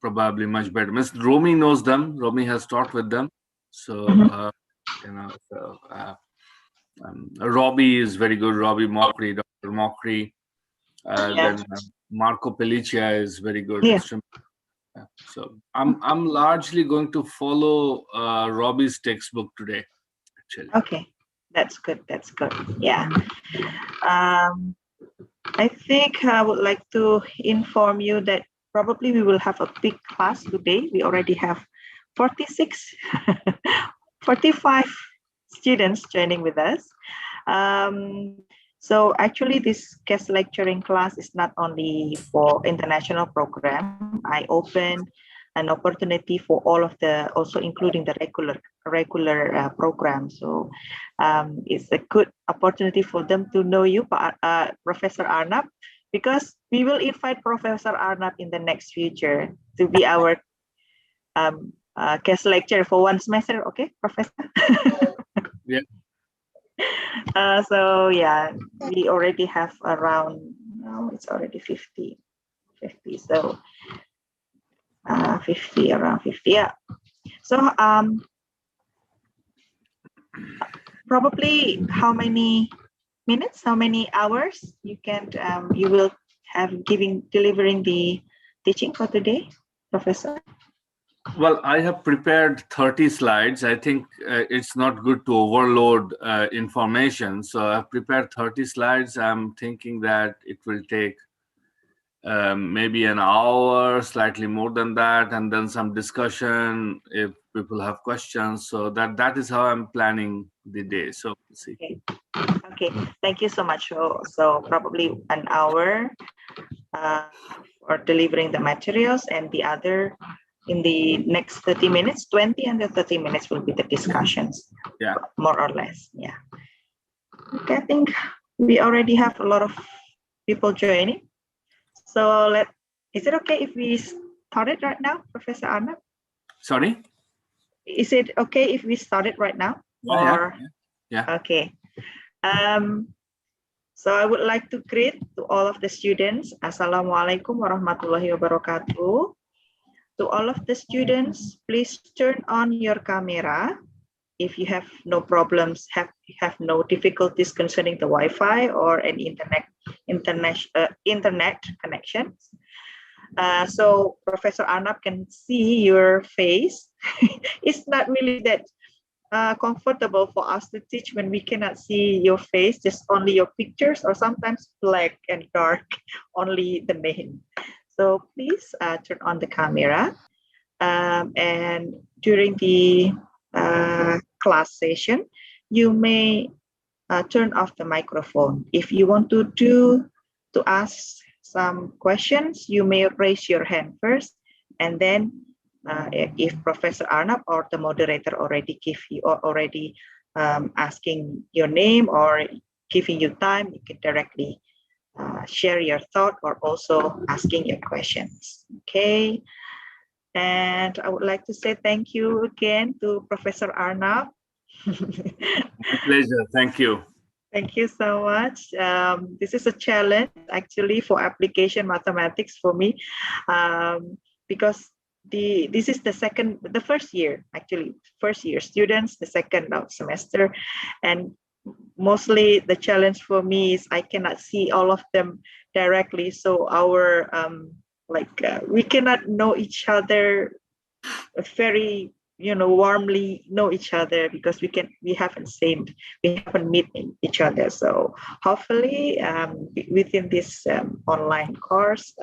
probably much better. Miss Romy knows them. Romy has taught with them. So, Mhm. you know, so, Robbie is very good. Robbie Mockery, Dr. Mockery. Yeah. Then Marco Pelliccia is very good. Yeah. Yeah. So I'm largely going to follow Robbie's textbook today, actually. Okay. That's good. That's good. Yeah. Um, I think I would like to inform you that probably we will have a big class today. We already have 46, 45 students joining with us. Um, so actually this guest lecturing class is not only for international program. I opened an opportunity for all of the, also including the regular program. So it's a good opportunity for them to know you, Professor Arnab, because we will invite Professor Arnab in the next future to be our guest lecturer for one semester. Okay, Professor? Yeah. So yeah, we already have around, now it's already 50. So 50, around 50, yeah. So probably how many minutes, how many hours you will have delivering the teaching for today, Professor? Well, I have prepared 30 slides. I think it's not good to overload information. So I've prepared 30 slides. I'm thinking that it will take maybe an hour, slightly more than that, and then some discussion if people have questions. So that is how I'm planning the day. So we'll see. Okay. Okay, thank you so much. So probably an hour uh, for delivering the materials, and the other in the next 30 minutes, 20 and the 30 minutes will be the discussions, Yeah. more or less. Yeah. Okay, I think we already have a lot of people joining. So is it okay if we start it right now, Professor Arnab? Sorry? Is it okay if we start it right now? Yeah. Or Yeah. okay. So I would like to greet to all of the students. Assalamualaikum warahmatullahi wabarakatuh. To all of the students, please turn on your camera. If you have no problems, have no difficulties concerning the Wi-Fi or an internet connections. So Professor Arnab can see your face. It's not really that comfortable for us to teach when we cannot see your face, just only your pictures, or sometimes black and dark, only the name. So please turn on the camera. And during the class session, you may turn off the microphone. If you want to ask some questions, you may raise your hand first, and then if Professor Arnab or the moderator already asking your name or giving you time, you can directly share your thought or also asking your questions. Okay. And I would like to say thank you again to Professor Arnab. My pleasure. Thank you. Thank you so much. This is a challenge actually for application mathematics for me, because this is the first year actually, first year students, the second semester, and mostly the challenge for me is I cannot see all of them directly. So our we cannot know each other very warmly know each other, because we haven't met each other. So hopefully within this online course,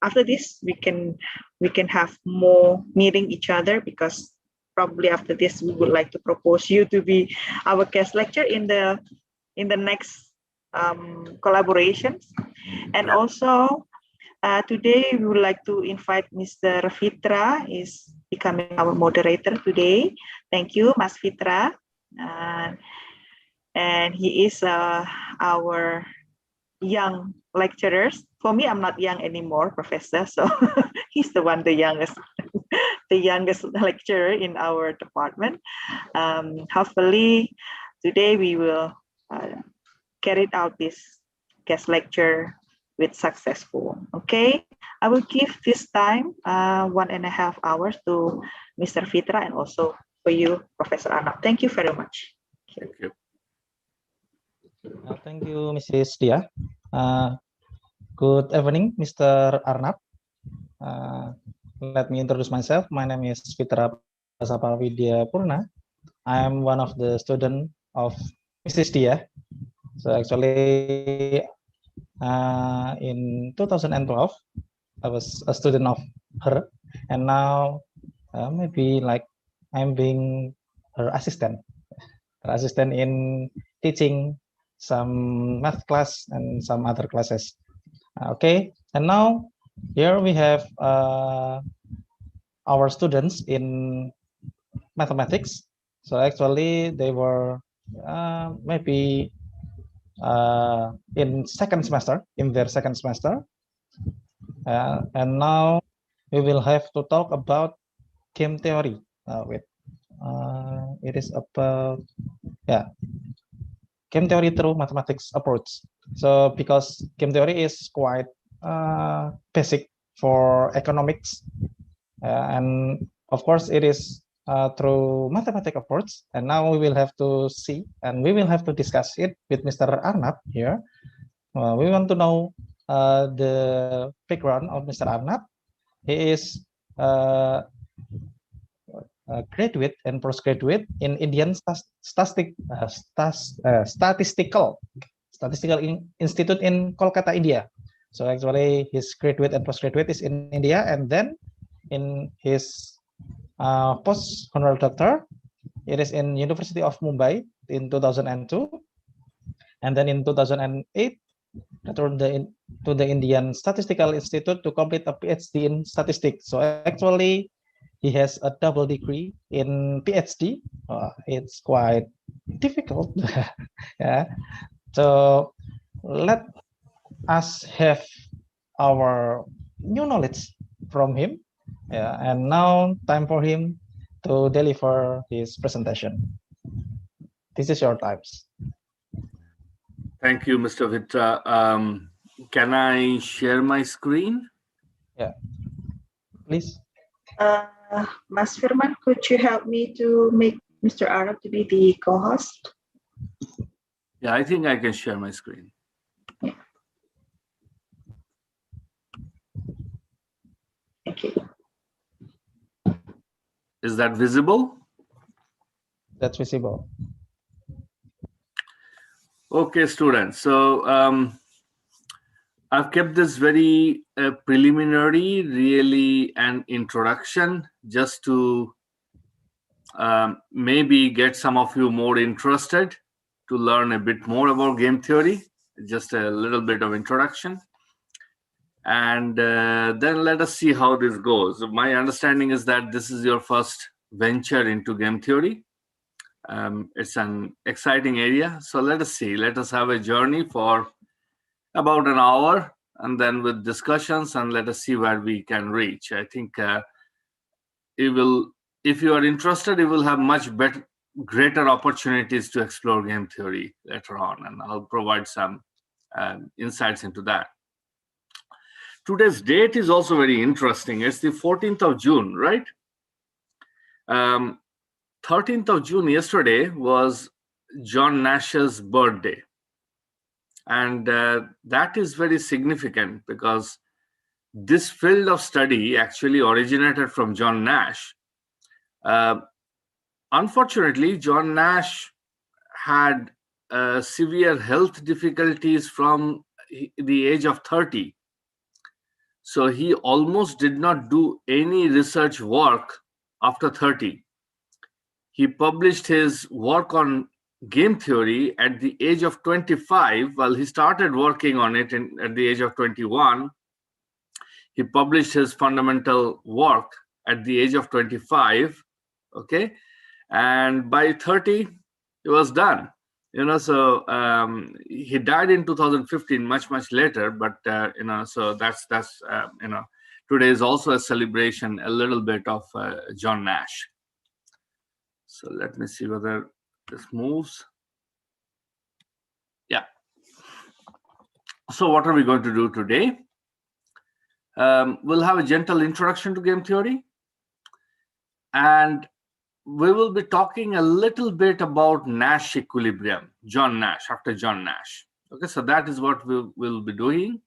after this we can have more meeting each other, because probably after this we would like to propose you to be our guest lecturer in the next collaborations. And also today we would like to invite Mr. Fitra is becoming our moderator today. Thank you, Mas Fitra. And he is our young lecturers. For me, I'm not young anymore, Professor. So he's the youngest, the youngest lecturer in our department. Hopefully, today we will carry out this guest lecture with successful. Okay, I will give this time 1.5 hours to Mr. Fitra and also for you, Professor Arnab. Thank you very much. Thank you. Thank you, Mrs. Dia. Good evening, Mr. Arnab. Let me introduce myself. My name is Fitra Prasapa Widya Purna. I am one of the students of Mrs. Dia. So actually, in 2012, I was a student of her, and now maybe like I'm being her assistant in teaching some math class and some other classes. Okay, and now here we have our students in mathematics. So actually they were maybe in their second semester, and now we will have to talk about game theory. It is about game theory through mathematics approach. So because game theory is quite basic for economics, and of course it is through mathematical approach, and now we will have to see and we will have to discuss it with Mr. Arnab here. We want to know the background of Mr. Arnab. He is graduate and postgraduate in Indian Statistical Institute in Kolkata, India. So actually his graduate and postgraduate is in India, and then in his post honorary doctor, it is in University of Mumbai in 2002, and then in 2008 returned to the Indian Statistical Institute to complete a PhD in statistics. So actually he has a double degree in PhD. It's quite difficult. Yeah. So let us have our new knowledge from him. Yeah. And now time for him to deliver his presentation. This is your times. Thank you, Mr. Vitra. Can I share my screen? Yeah. Please. Mas Firman, could you help me to make Mr. Arnab to be the co-host? Yeah, I think I can share my screen. Yeah. Thank you. Is that visible? That's visible. Okay, students. So I've kept this very preliminary, really an introduction, just to maybe get some of you more interested to learn a bit more about game theory, just a little bit of introduction. And then let us see how this goes. My understanding is that this is your first venture into game theory. It's an exciting area. So let us see. Let us have a journey for about an hour, and then with discussions, and let us see where we can reach. I think if you are interested, you will have much greater opportunities to explore game theory later on, and I'll provide some insights into that. Today's date is also very interesting. It's the 14th of June, right? 13th of June, yesterday, was John Nash's birthday. And that is very significant because this field of study actually originated from John Nash. Unfortunately, John Nash had severe health difficulties from the age of 30. So he almost did not do any research work after 30. He published his work on game theory at the age of 25. While he started working on it at the age of 21. He published his fundamental work at the age of 25. Okay, and by 30, it was done. So he died in 2015, much later. But so that's today is also a celebration, a little bit of John Nash. So let me see whether this moves. Yeah. So what are we going to do today? We'll have a gentle introduction to game theory, and we will be talking a little bit about Nash equilibrium, John Nash, after John Nash. Okay, so that is what we will be doing.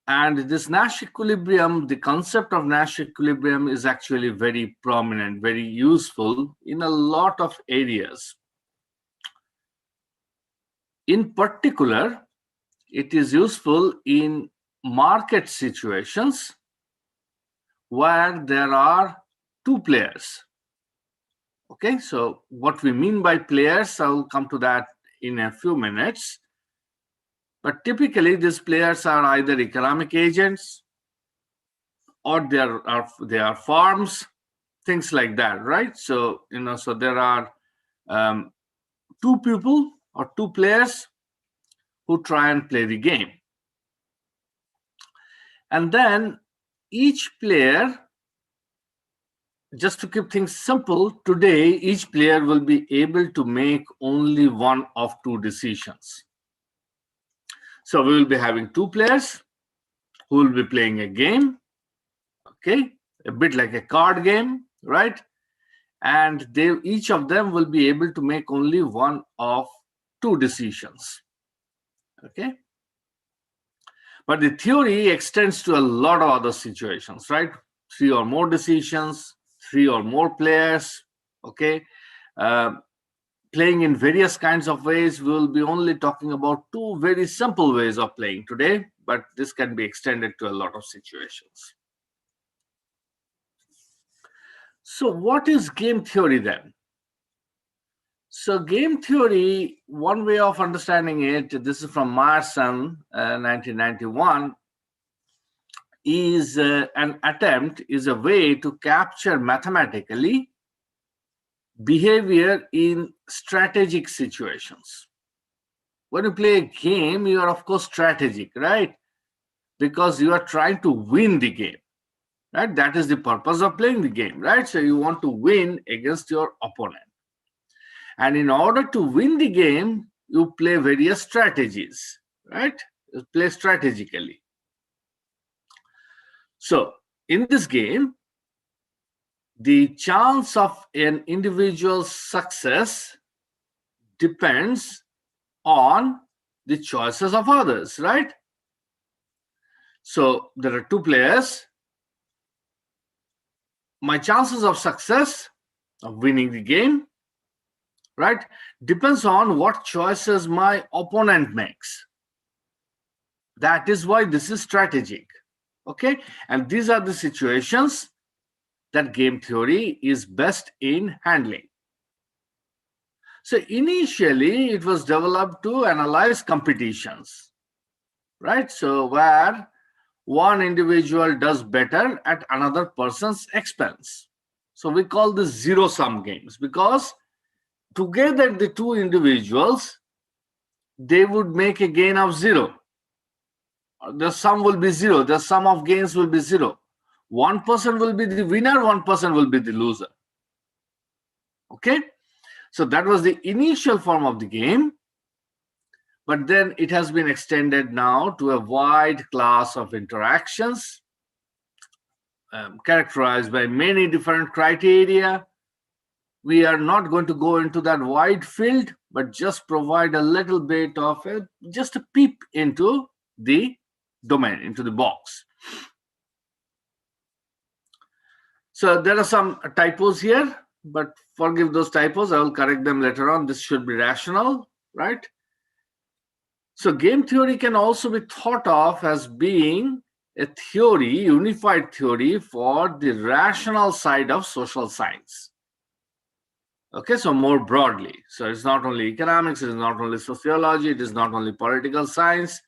And this Nash equilibrium, the concept of Nash equilibrium is actually very prominent, very useful in a lot of areas. In particular, it is useful in market situations where there are two players. Okay, so what we mean by players, I'll come to that in a few minutes. But typically, these players are either economic agents or they are farms, things like that, right? So so there are two people or two players who try and play the game, and then each player, just to keep things simple, today each player will be able to make only one of two decisions. So we will be having two players who will be playing a game, okay, a bit like a card game, right? And each of them will be able to make only one of two decisions, okay? But the theory extends to a lot of other situations, right? 3 or more decisions, 3 or more players, okay? Playing in various kinds of ways. We will be only talking about two very simple ways of playing today, but this can be extended to a lot of situations. So what is game theory then? So game theory, one way of understanding it, this is from Myerson, 1991, is an attempt, is a way to capture mathematically behavior in strategic situations. When you play a game, you are of course strategic, right? Because you are trying to win the game, right? That is the purpose of playing the game, right? So you want to win against your opponent. And in order to win the game, you play various strategies, right? You play strategically. So in this game, the chance of an individual's success depends on the choices of others, right? So there are two players. My chances of success, of winning the game, right, depends on what choices my opponent makes. That is why this is strategic, okay? And these are the situations that game theory is best in handling. So initially, it was developed to analyze competitions, right? So where one individual does better at another person's expense. So we call this zero-sum games, because together the two individuals, they would make a gain of 0. The sum will be 0. The sum of gains will be 0. One person will be the winner, one person will be the loser. Okay? So that was the initial form of the game. But then it has been extended now to a wide class of interactions characterized by many different criteria. We are not going to go into that wide field, but just provide a little bit of just a peep into the domain, into the box. So there are some typos here, but forgive those typos. I will correct them later on. This should be rational, right? So game theory can also be thought of as being a theory, unified theory for the rational side of social science. Okay, so more broadly. So it's not only economics, it is not only sociology, it is not only political science,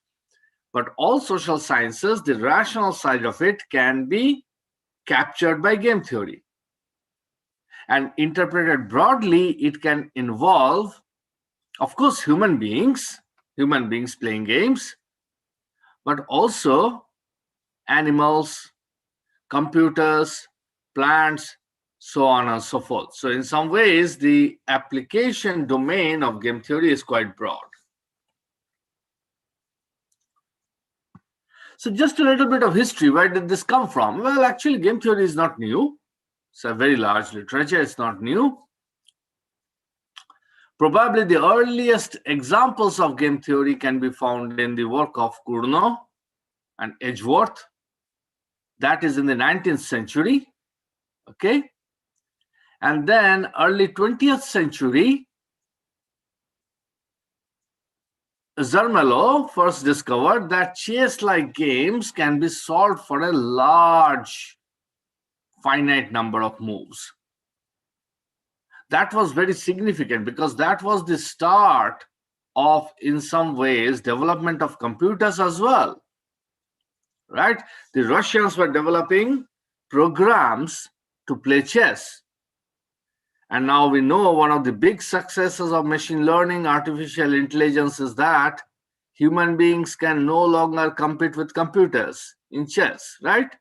but all social sciences, the rational side of it can be captured by game theory. And interpreted broadly, it can involve, of course, human beings playing games, but also animals, computers, plants, so on and so forth. So in some ways, the application domain of game theory is quite broad. So just a little bit of history. Where did this come from? Well, actually, game theory is not new. It's a very large literature. It's not new. Probably the earliest examples of game theory can be found in the work of Cournot and Edgeworth. That is in the 19th century. Okay. And then early 20th century, Zermelo first discovered that chess-like games can be solved for a large, finite number of moves. That was very significant because that was the start of, in some ways, development of computers as well, right? The Russians were developing programs to play chess. And now we know one of the big successes of machine learning, artificial intelligence, is that human beings can no longer compete with computers in chess, right?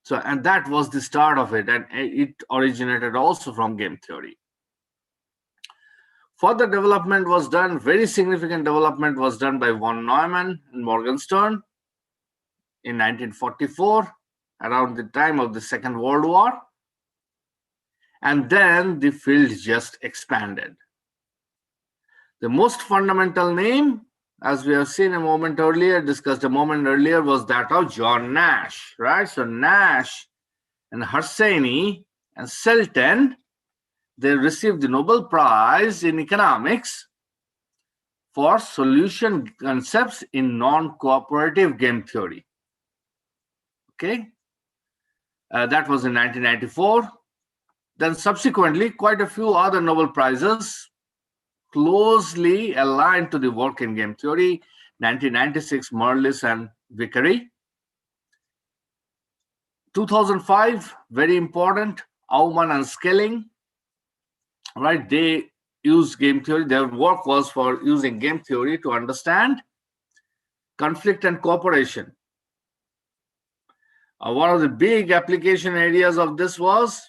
So, and that was the start of it, and it originated also from game theory. Further development was done, very significant development was done by von Neumann and Morgenstern in 1944, around the time of the Second World War. And then the field just expanded. The most fundamental name, as we have seen a moment earlier, discussed a moment earlier, was that of John Nash, right? So Nash and Hosseini and Selten, they received the Nobel Prize in economics for solution concepts in non-cooperative game theory. Okay, that was in 1994. Then subsequently, quite a few other Nobel Prizes closely aligned to the work in game theory. 1996, Merlis and Vickery. 2005, very important, Aumann and Skelling. Right, they used game theory. Their work was for using game theory to understand conflict and cooperation. One of the big application areas of this was,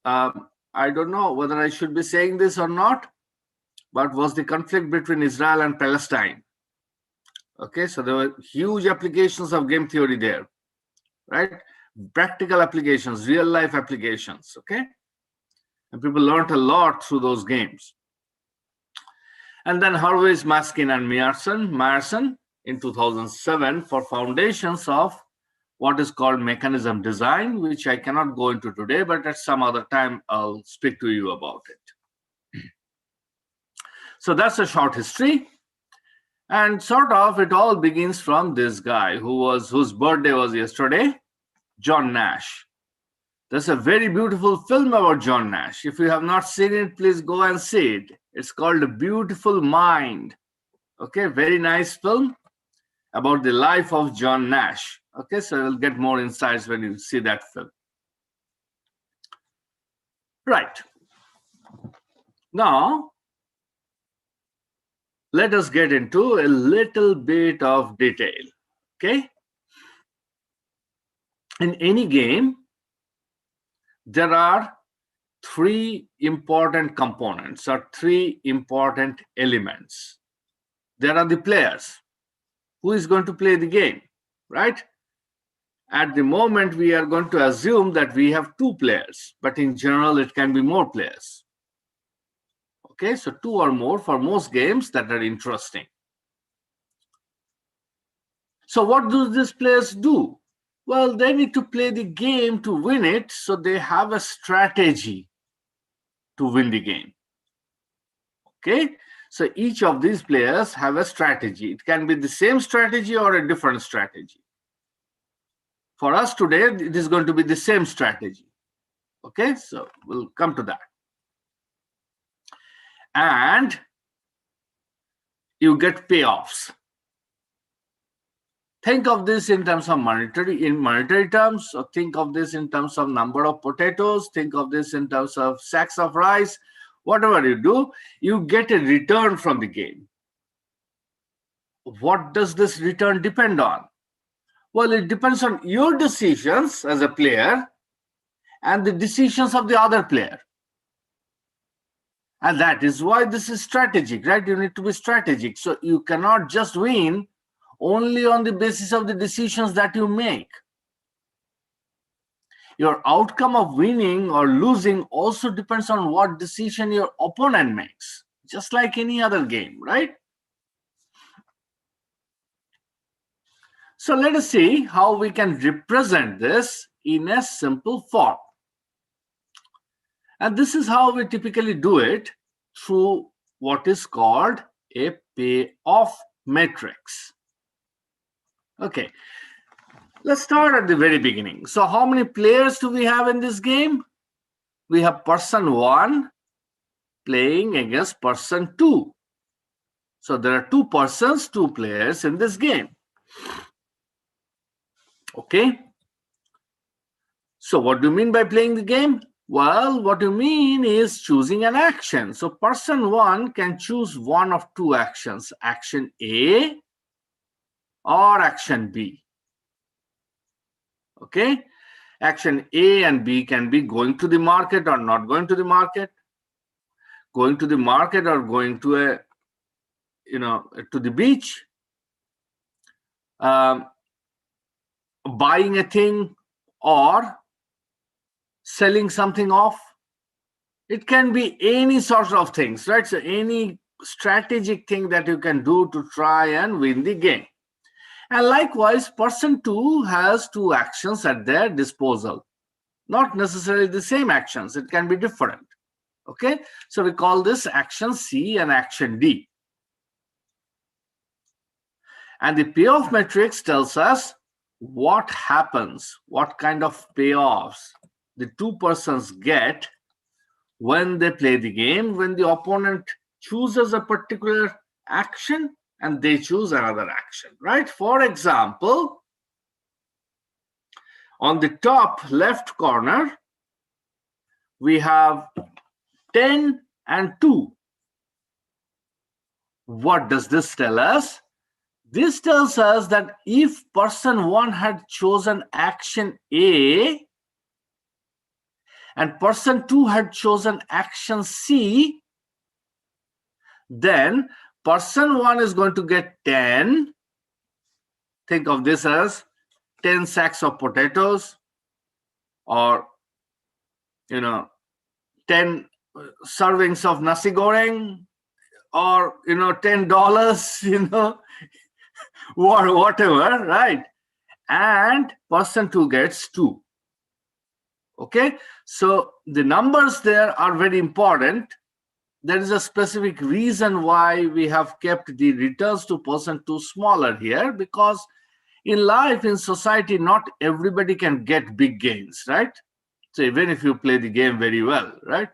I don't know whether I should be saying this or not, but was the conflict between Israel and Palestine. Okay, so there were huge applications of game theory there, right? Practical applications, real life applications, okay? And people learned a lot through those games. And then Hurwitz, Maskin, and Meyerson in 2007 for foundations of what is called mechanism design, which I cannot go into today, but at some other time I'll speak to you about it. So that's a short history. And sort of it all begins from this guy whose birthday was yesterday, John Nash. There's a very beautiful film about John Nash. If you have not seen it, please go and see it. It's called A Beautiful Mind. Okay, very nice film about the life of John Nash. Okay, so you'll get more insights when you see that film. Right. Now, let us get into a little bit of detail. Okay. In any game, there are three important components or three important elements. There are the players. Who is going to play the game, right? At the moment, we are going to assume that we have two players, but in general, it can be more players. Okay, so two or more for most games that are interesting. So what do these players do? Well, they need to play the game to win it, so they have a strategy to win the game. Okay, so each of these players have a strategy. It can be the same strategy or a different strategy. For us today, it is going to be the same strategy. Okay, so we'll come to that. And you get payoffs. Think of this in terms of monetary terms, or think of this in terms of number of potatoes, think of this in terms of sacks of rice. Whatever you do, you get a return from the game. What does this return depend on? Well, it depends on your decisions as a player and the decisions of the other player. And that is why this is strategic, right? You need to be strategic. So you cannot just win only on the basis of the decisions that you make. Your outcome of winning or losing also depends on what decision your opponent makes, just like any other game, right? So let us see how we can represent this in a simple form. And this is how we typically do it through what is called a payoff matrix. Okay, let's start at the very beginning. So how many players do we have in this game? We have person 1 playing against person 2. So there are 2 persons, 2 players in this game. Okay. So what do you mean by playing the game? Well, what you mean is choosing an action. So person 1 can choose one of 2 actions, action A or action B. Okay. Action A and B can be going to the market or not going to the market, going to the market or going to a, to the beach, buying a thing or selling something off. It can be any sort of things, right? So any strategic thing that you can do to try and win the game. And likewise, person 2 has 2 actions at their disposal. Not necessarily the same actions, it can be different. Okay, so we call this action C and action D. And the payoff matrix tells us what happens, what kind of payoffs the 2 persons get when they play the game, when the opponent chooses a particular action and they choose another action, right? For example, on the top left corner, we have 10 and 2. What does this tell us? This tells us that if person 1 had chosen action A and person 2 had chosen action C, then person 1 is going to get 10. Think of this as 10 sacks of potatoes, or 10 servings of nasi goreng, or $10, whatever, right? And person 2 gets 2. Okay, so the numbers there are very important. There is a specific reason why we have kept the returns to person 2 smaller here, because in life, in society, not everybody can get big gains, right? So even if you play the game very well, right?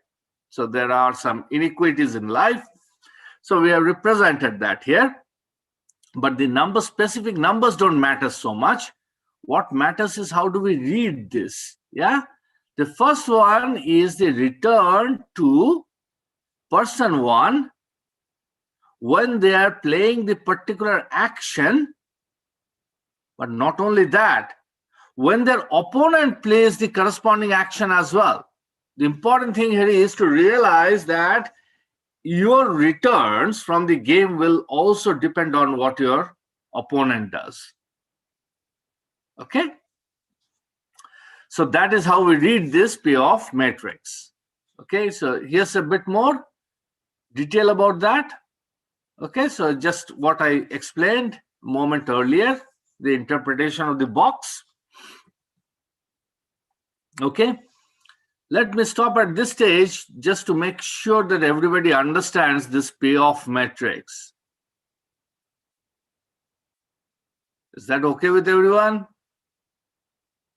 So there are some inequities in life. So we have represented that here. But the specific numbers don't matter so much. What matters is how do we read this? Yeah. The first one is the return to person 1 when they are playing the particular action. But not only that, when their opponent plays the corresponding action as well. The important thing here is to realize that your returns from the game will also depend on what your opponent does. Okay? So that is how we read this payoff matrix. Okay, so here's a bit more detail about that. Okay, so just what I explained a moment earlier, the interpretation of the box. Okay, let me stop at this stage just to make sure that everybody understands this payoff matrix. Is that okay with everyone?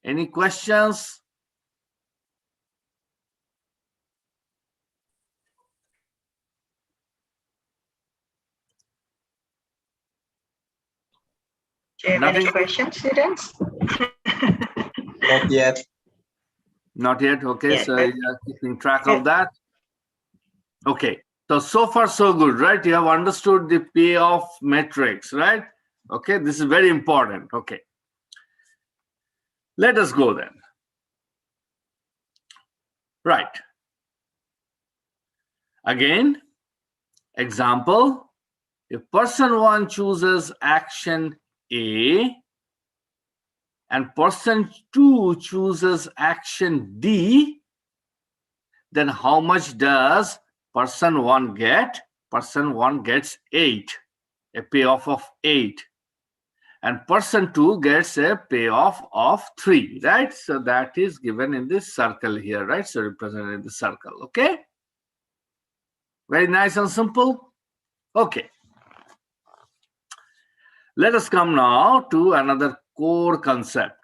Any questions? Do you have any questions, students? Not yet. Not yet. Okay, Yeah. so you're keeping track of that. Okay, so far so good, right? You have understood the payoff matrix, right? Okay, this is very important. Okay, let us go then. Right. Again, example, if person 1 chooses action A and person 2 chooses action D, then how much does person 1 get? Person 1 gets 8, a payoff of 8. And person 2 gets a payoff of 3, right? So that is given in this circle here, right? So represented in the circle, okay? Very nice and simple. Okay. Let us come now to another core concept.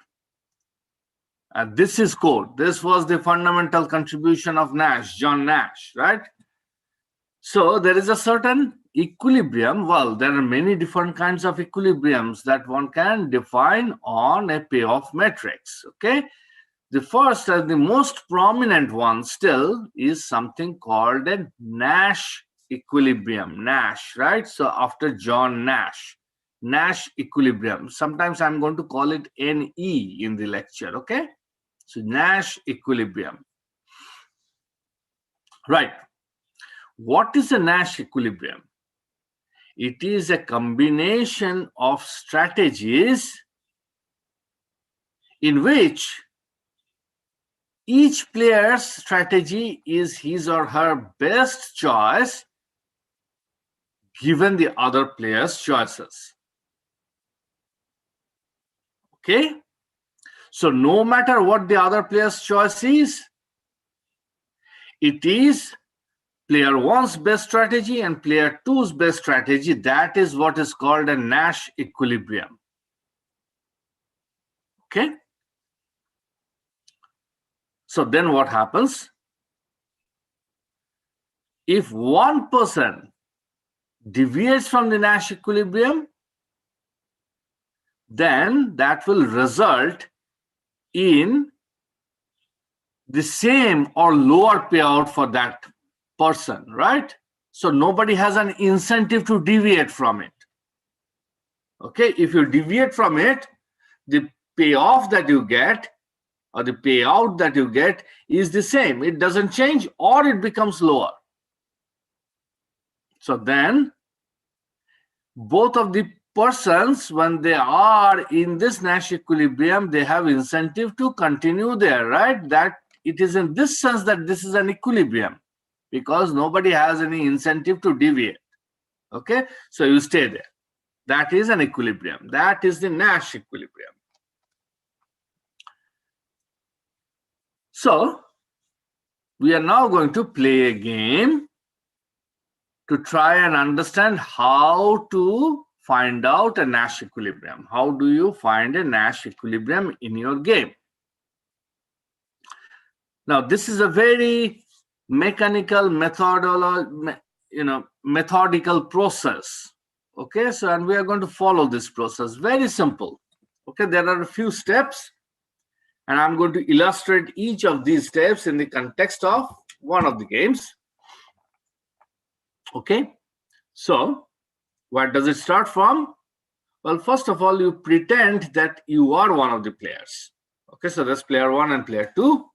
And this is core. This was the fundamental contribution of Nash, John Nash, right? So there is a certain equilibrium. Well, there are many different kinds of equilibriums that one can define on a payoff matrix, okay? The first and the most prominent one still is something called a Nash equilibrium. Nash, right? So after John Nash, Nash equilibrium. Sometimes I'm going to call it NE in the lecture, okay? So Nash equilibrium. Right. What is a Nash equilibrium? It is a combination of strategies in which each player's strategy is his or her best choice given the other player's choices. Okay? So no matter what the other player's choice is, it is player 1's best strategy and player 2's best strategy. That is what is called a Nash equilibrium. Okay? So then what happens? If one person deviates from the Nash equilibrium, then that will result in the same or lower payout for that person, right? So nobody has an incentive to deviate from it. Okay, if you deviate from it, the payoff that you get or the payout that you get is the same. It doesn't change or it becomes lower. So then both of the persons, when they are in this Nash equilibrium, they have incentive to continue there, right? That it is in this sense that this is an equilibrium because nobody has any incentive to deviate. Okay, so you stay there. That is an equilibrium. That is the Nash equilibrium. So we are now going to play a game to try and understand how to find out a Nash equilibrium. How do you find a Nash equilibrium in your game? Now, this is a very mechanical, methodical process. Okay, so and we are going to follow this process. Very simple. Okay, there are a few steps, and I'm going to illustrate each of these steps in the context of one of the games. Okay, so where does it start from? Well, first of all, you pretend that you are one of the players. Okay, so that's player 1 and player 2.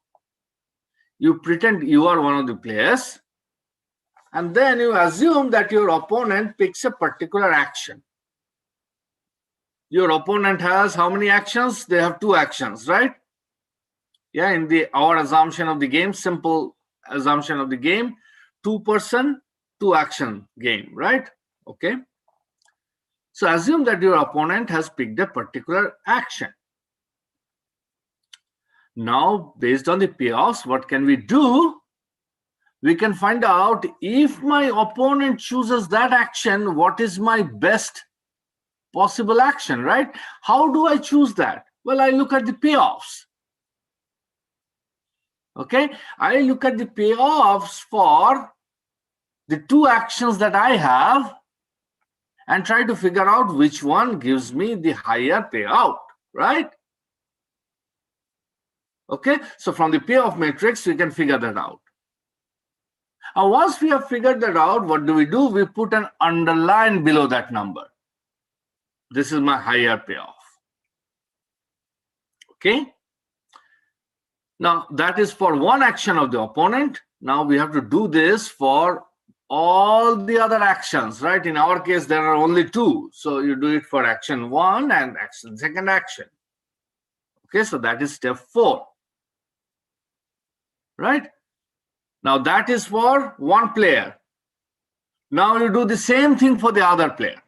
You pretend you are one of the players, and then you assume that your opponent picks a particular action. Your opponent has how many actions? They have 2 actions, right? Yeah, in our assumption of the game, simple assumption of the game, 2-person, 2-action game, right? Okay. So assume that your opponent has picked a particular action. Now, based on the payoffs, what can we do? We can find out if my opponent chooses that action, what is my best possible action, right? How do I choose that? Well, I look at the payoffs. Okay, I look at the payoffs for the 2 actions that I have and try to figure out which one gives me the higher payout, right? Okay, so from the payoff matrix, we can figure that out. And once we have figured that out, what do? We put an underline below that number. This is my higher payoff. Okay. Now, that is for one action of the opponent. Now we have to do this for all the other actions, right? In our case, there are only two. So you do it for action 1 and second action. Okay, so that is step 4. Right? Now that is for one player. Now you do the same thing for the other player.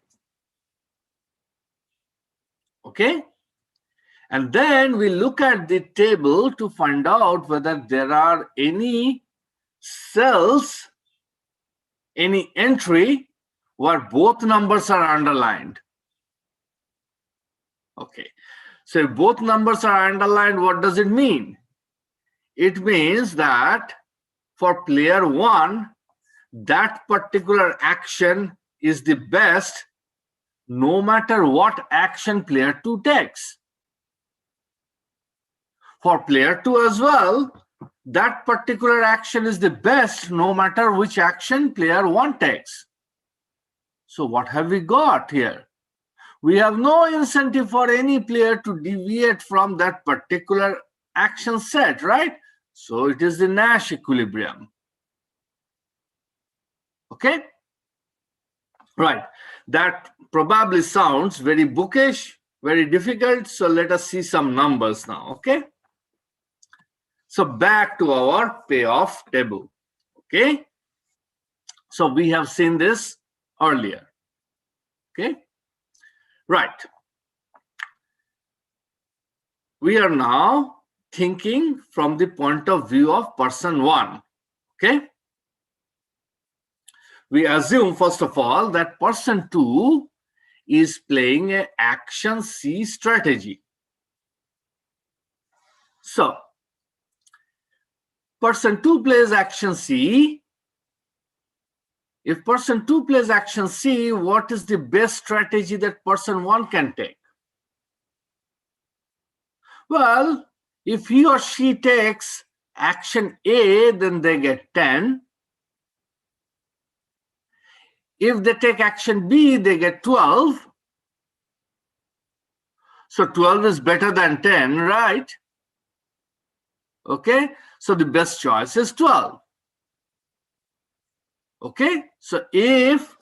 Okay? And then we look at the table to find out whether there are any cells, any entry where both numbers are underlined. Okay. So if both numbers are underlined, what does it mean? It means that for player 1, that particular action is the best no matter what action player 2 takes. For player 2 as well, that particular action is the best no matter which action player 1 takes. So what have we got here? We have no incentive for any player to deviate from that particular action set, right? So it is the Nash equilibrium. Okay? Right. That probably sounds very bookish, very difficult. So let us see some numbers now. Okay? So back to our payoff table. Okay? So we have seen this earlier. Okay? Right. We are now thinking from the point of view of person 1. Okay? We assume, first of all, that person 2 is playing an action C strategy. So, person 2 plays action C. If person 2 plays action C, what is the best strategy that person 1 can take? Well, if he or she takes action A, then they get 10. If they take action B, they get 12. So 12 is better than 10, right? Okay, so the best choice is 12. Okay, so if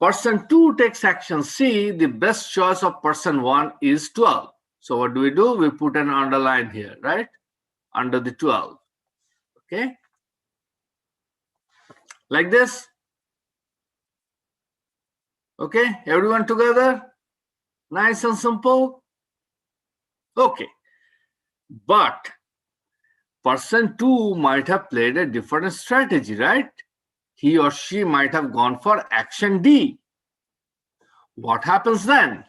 person 2 takes action C, the best choice of person 1 is 12. So what do? We put an underline here, right? Under the 12. Okay, like this. Okay, everyone together? Nice and simple. Okay, but person 2 might have played a different strategy, right? He or she might have gone for action D. What happens then?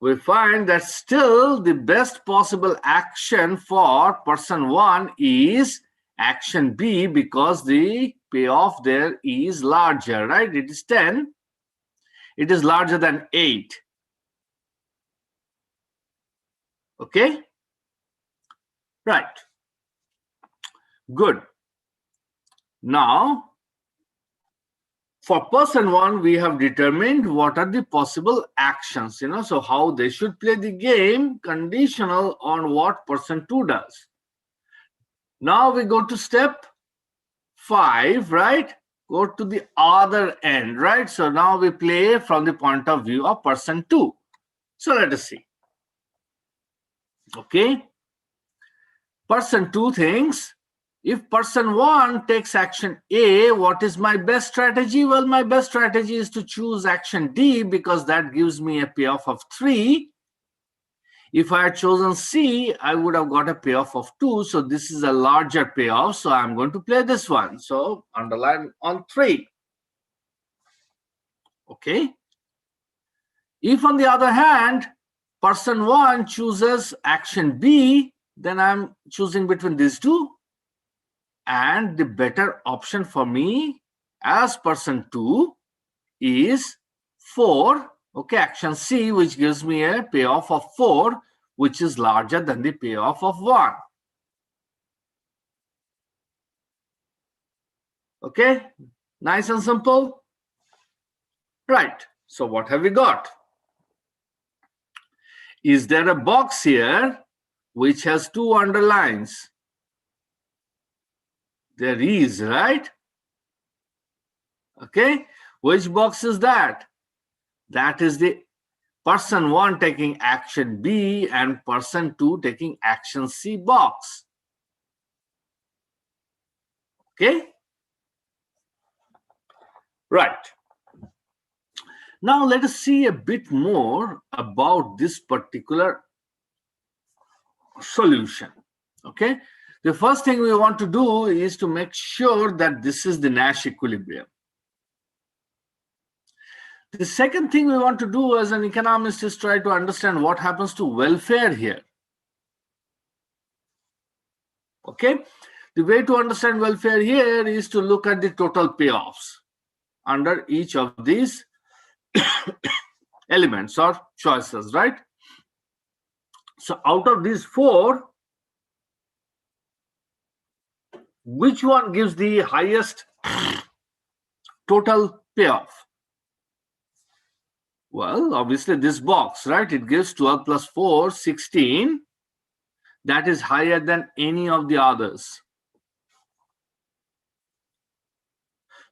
We find that still the best possible action for person 1 is action B because the payoff there is larger, right? It is 10. It is larger than 8. Okay? Right. Good. Now, for person 1, we have determined what are the possible actions, so how they should play the game, conditional on what person 2 does. Now we go to step 5, right? Go to the other end, right? So now we play from the point of view of person 2. So let us see. Okay. Person 2 thinks, if person 1 takes action A, what is my best strategy? Well, my best strategy is to choose action D because that gives me a payoff of 3. If I had chosen C, I would have got a payoff of 2. So this is a larger payoff. So I'm going to play this one. So underline on 3. Okay. If on the other hand, person 1 chooses action B, then I'm choosing between these two. And the better option for me as person 2 is 4. Okay, action C, which gives me a payoff of 4, which is larger than the payoff of 1. Okay, nice and simple. Right, so what have we got? Is there a box here which has 2 underlines? There is, right? Okay. Which box is that? That is the person 1 taking action B and person 2 taking action C box. Okay. Right. Now let us see a bit more about this particular solution. Okay. The first thing we want to do is to make sure that this is the Nash equilibrium. The second thing we want to do as an economist is try to understand what happens to welfare here. Okay. The way to understand welfare here is to look at the total payoffs under each of these elements or choices, right? So out of these 4, which one gives the highest total payoff? Well, obviously this box, right? It gives 12 plus 4, 16. That is higher than any of the others.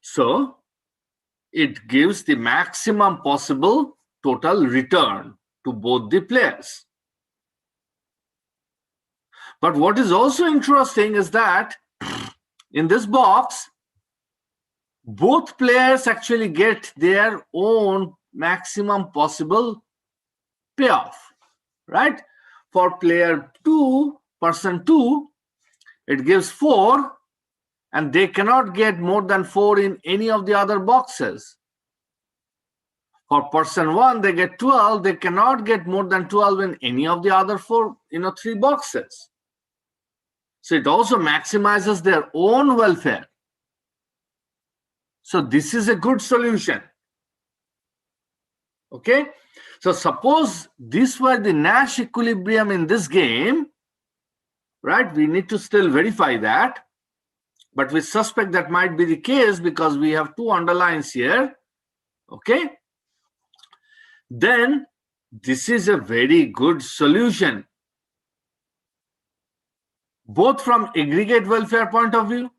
So it gives the maximum possible total return to both the players. But what is also interesting is that in this box, both players actually get their own maximum possible payoff, right? For player 2, person 2, it gives 4, and they cannot get more than 4 in any of the other boxes. For person 1, they get 12, they cannot get more than 12 in any of the other 3 boxes. So it also maximizes their own welfare. So this is a good solution. Okay, so suppose this were the Nash equilibrium in this game, right? We need to still verify that, but we suspect that might be the case because we have 2 underlines here. Okay, then this is a very good solution, both from aggregate welfare point of view,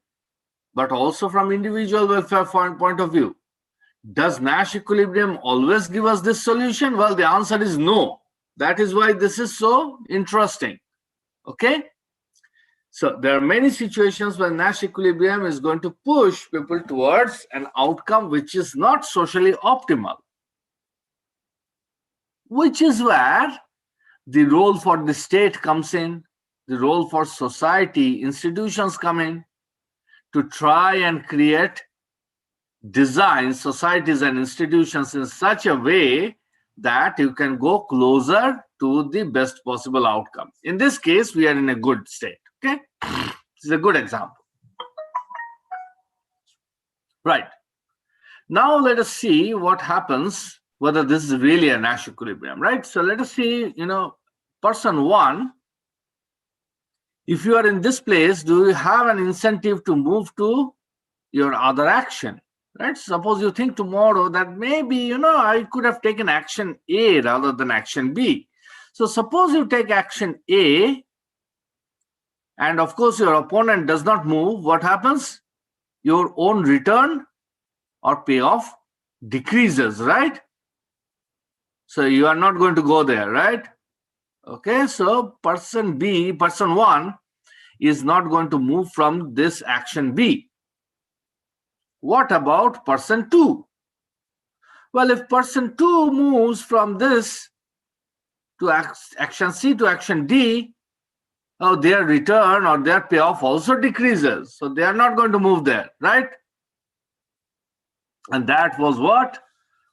but also from individual welfare point of view. Does Nash equilibrium always give us this solution? Well, the answer is no. That is why this is so interesting. Okay. So there are many situations where Nash equilibrium is going to push people towards an outcome which is not socially optimal, which is where the role for the state comes in, the role for society, institutions come in to try and create design societies and institutions in such a way that you can go closer to the best possible outcome. In this case, we are in a good state. Okay, this is a good example. Right. Now let us see what happens, whether this is really a Nash equilibrium, right? So let us see, person 1, if you are in this place, do you have an incentive to move to your other action? Right? Suppose you think tomorrow that maybe, I could have taken action A rather than action B. So suppose you take action A, and of course your opponent does not move. What happens? Your own return or payoff decreases, right? So you are not going to go there, right? Okay, so person 1 is not going to move from this action B. What about person 2? Well, if person 2 moves from this to action C to action D, their return or their payoff also decreases. So they are not going to move there, right? And that was what?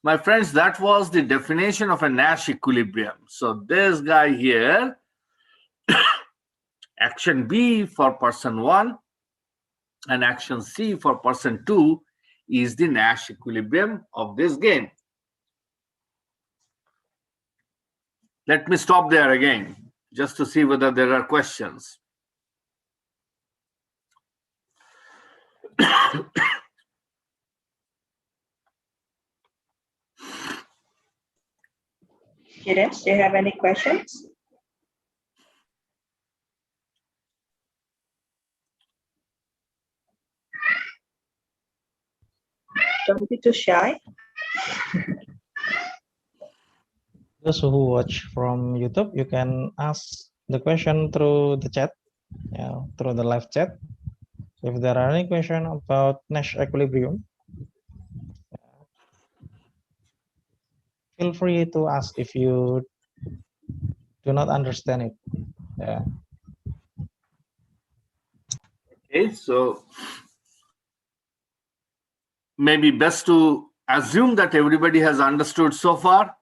My friends, that was the definition of a Nash equilibrium. So this guy here, action B for person 1 and action C for person 2 is the Nash equilibrium of this game. Let me stop there again, just to see whether there are questions. Students, do you have any questions? Don't be too shy. Those who watch from YouTube, you can ask the question through the chat, through the live chat. If there are any question about Nash equilibrium, feel free to ask if you do not understand it. Yeah. Okay, so maybe best to assume that everybody has understood so far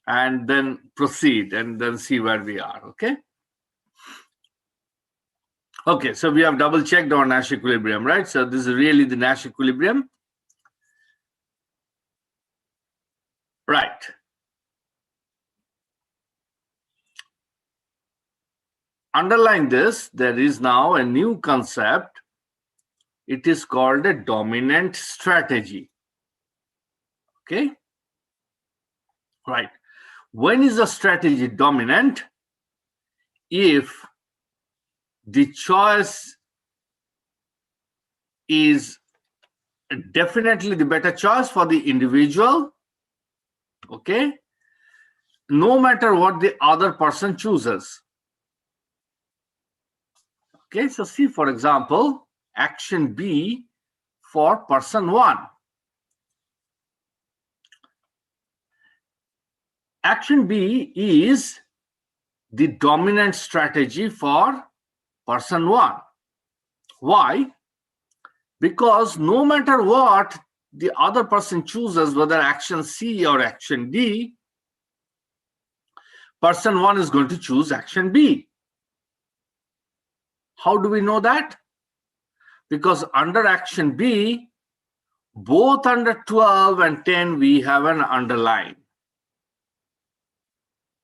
and then proceed and then see where we are, okay? Okay, so we have double checked our Nash equilibrium, right? So this is really the Nash equilibrium. Right. Underlying this, there is now a new concept. It is called a dominant strategy. Okay? Right. When is a strategy dominant? If the choice is definitely the better choice for the individual, okay, no matter what the other person chooses. Okay, so see, for example, action B for person 1. Action B is the dominant strategy for person 1. Why? Because no matter what the other person chooses, whether action C or action D, person 1 is going to choose action B. How do we know that? Because under action B, both under 12 and 10, we have an underline.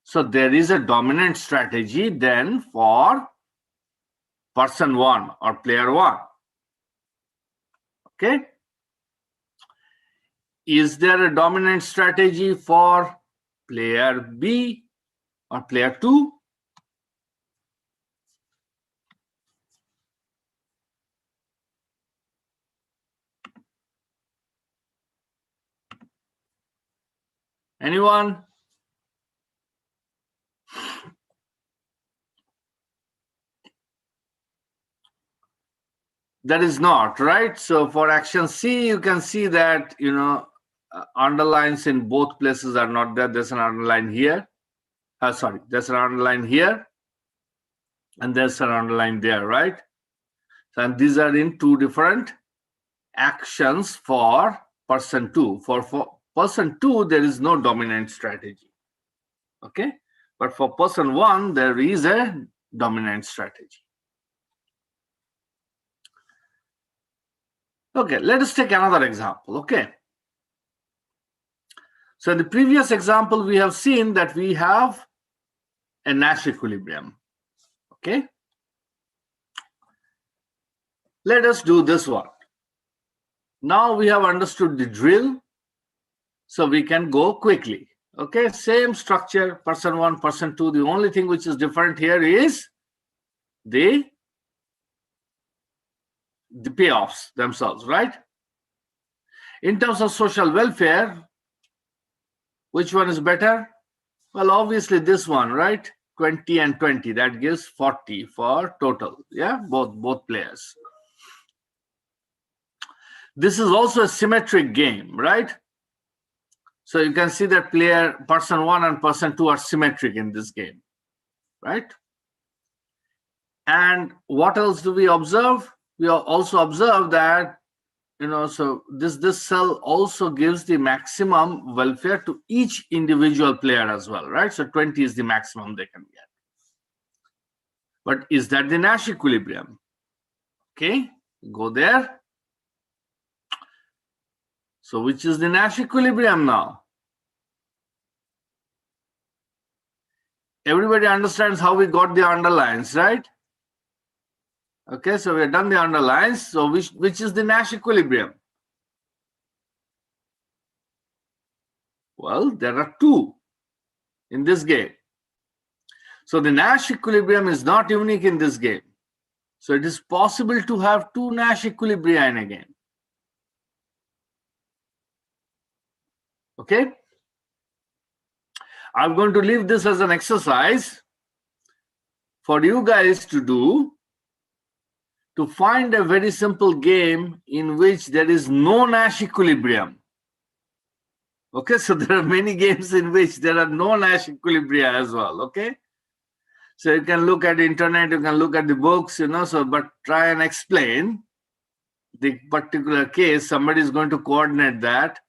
So there is a dominant strategy then for person 1 or player 1. Okay? Is there a dominant strategy for player B or player 2? Anyone? That is not, right? So for action C, you can see that, underlines in both places are not there. There's an underline here. There's an underline here. And there's an underline there, right? So, and these are in two different actions for person 2. For person 2, there is no dominant strategy. Okay? But for person 1, there is a dominant strategy. Okay, let us take another example. Okay. So in the previous example, we have seen that we have a Nash equilibrium. Okay. Let us do this one. Now we have understood the drill, so we can go quickly. Okay, same structure, person 1, person 2. The only thing which is different here is the payoffs themselves, right? In terms of social welfare, which one is better? Well, obviously this one, right? 20 and 20, that gives 40 for total. Yeah, both players. This is also a symmetric game, right? So you can see that person 1 and person 2 are symmetric in this game, right? And what else do we observe? We also observe that, so this cell also gives the maximum welfare to each individual player as well, right? So 20 is the maximum they can get. But is that the Nash equilibrium? Okay, go there. So which is the Nash equilibrium now? Everybody understands how we got the underlines, right? Okay, so we have done the underlines. So which is the Nash equilibrium? Well, there are two in this game. So the Nash equilibrium is not unique in this game. So it is possible to have two Nash equilibria in a game. Okay. I'm going to leave this as an exercise for you guys to do, to find a very simple game in which there is no Nash equilibrium. Okay, so there are many games in which there are no Nash equilibria as well. Okay, so you can look at the internet, you can look at the books, but try and explain the particular case. Somebody is going to coordinate that,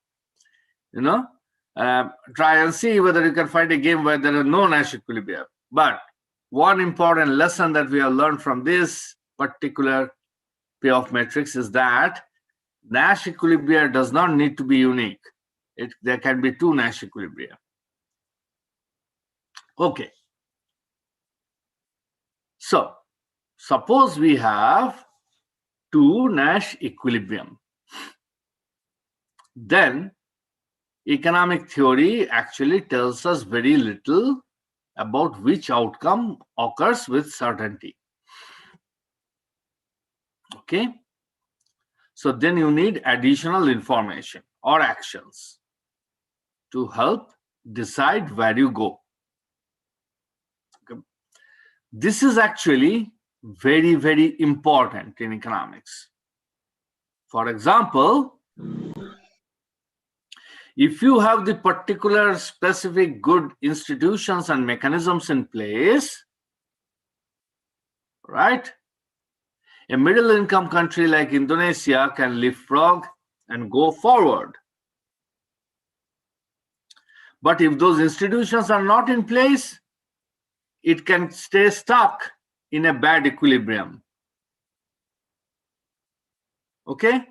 try and see whether you can find a game where there are no Nash equilibria. But one important lesson that we have learned from this particular payoff matrix is that Nash equilibria does not need to be unique. There can be two Nash equilibria. Okay. So suppose we have two Nash equilibrium. Then economic theory actually tells us very little about which outcome occurs with certainty. Okay. So then you need additional information or actions to help decide where you go. Okay. This is actually very, very important in economics. For example, if you have the particular specific good institutions and mechanisms in place, right? A middle income country like Indonesia can leapfrog and go forward. But if those institutions are not in place, it can stay stuck in a bad equilibrium. Okay?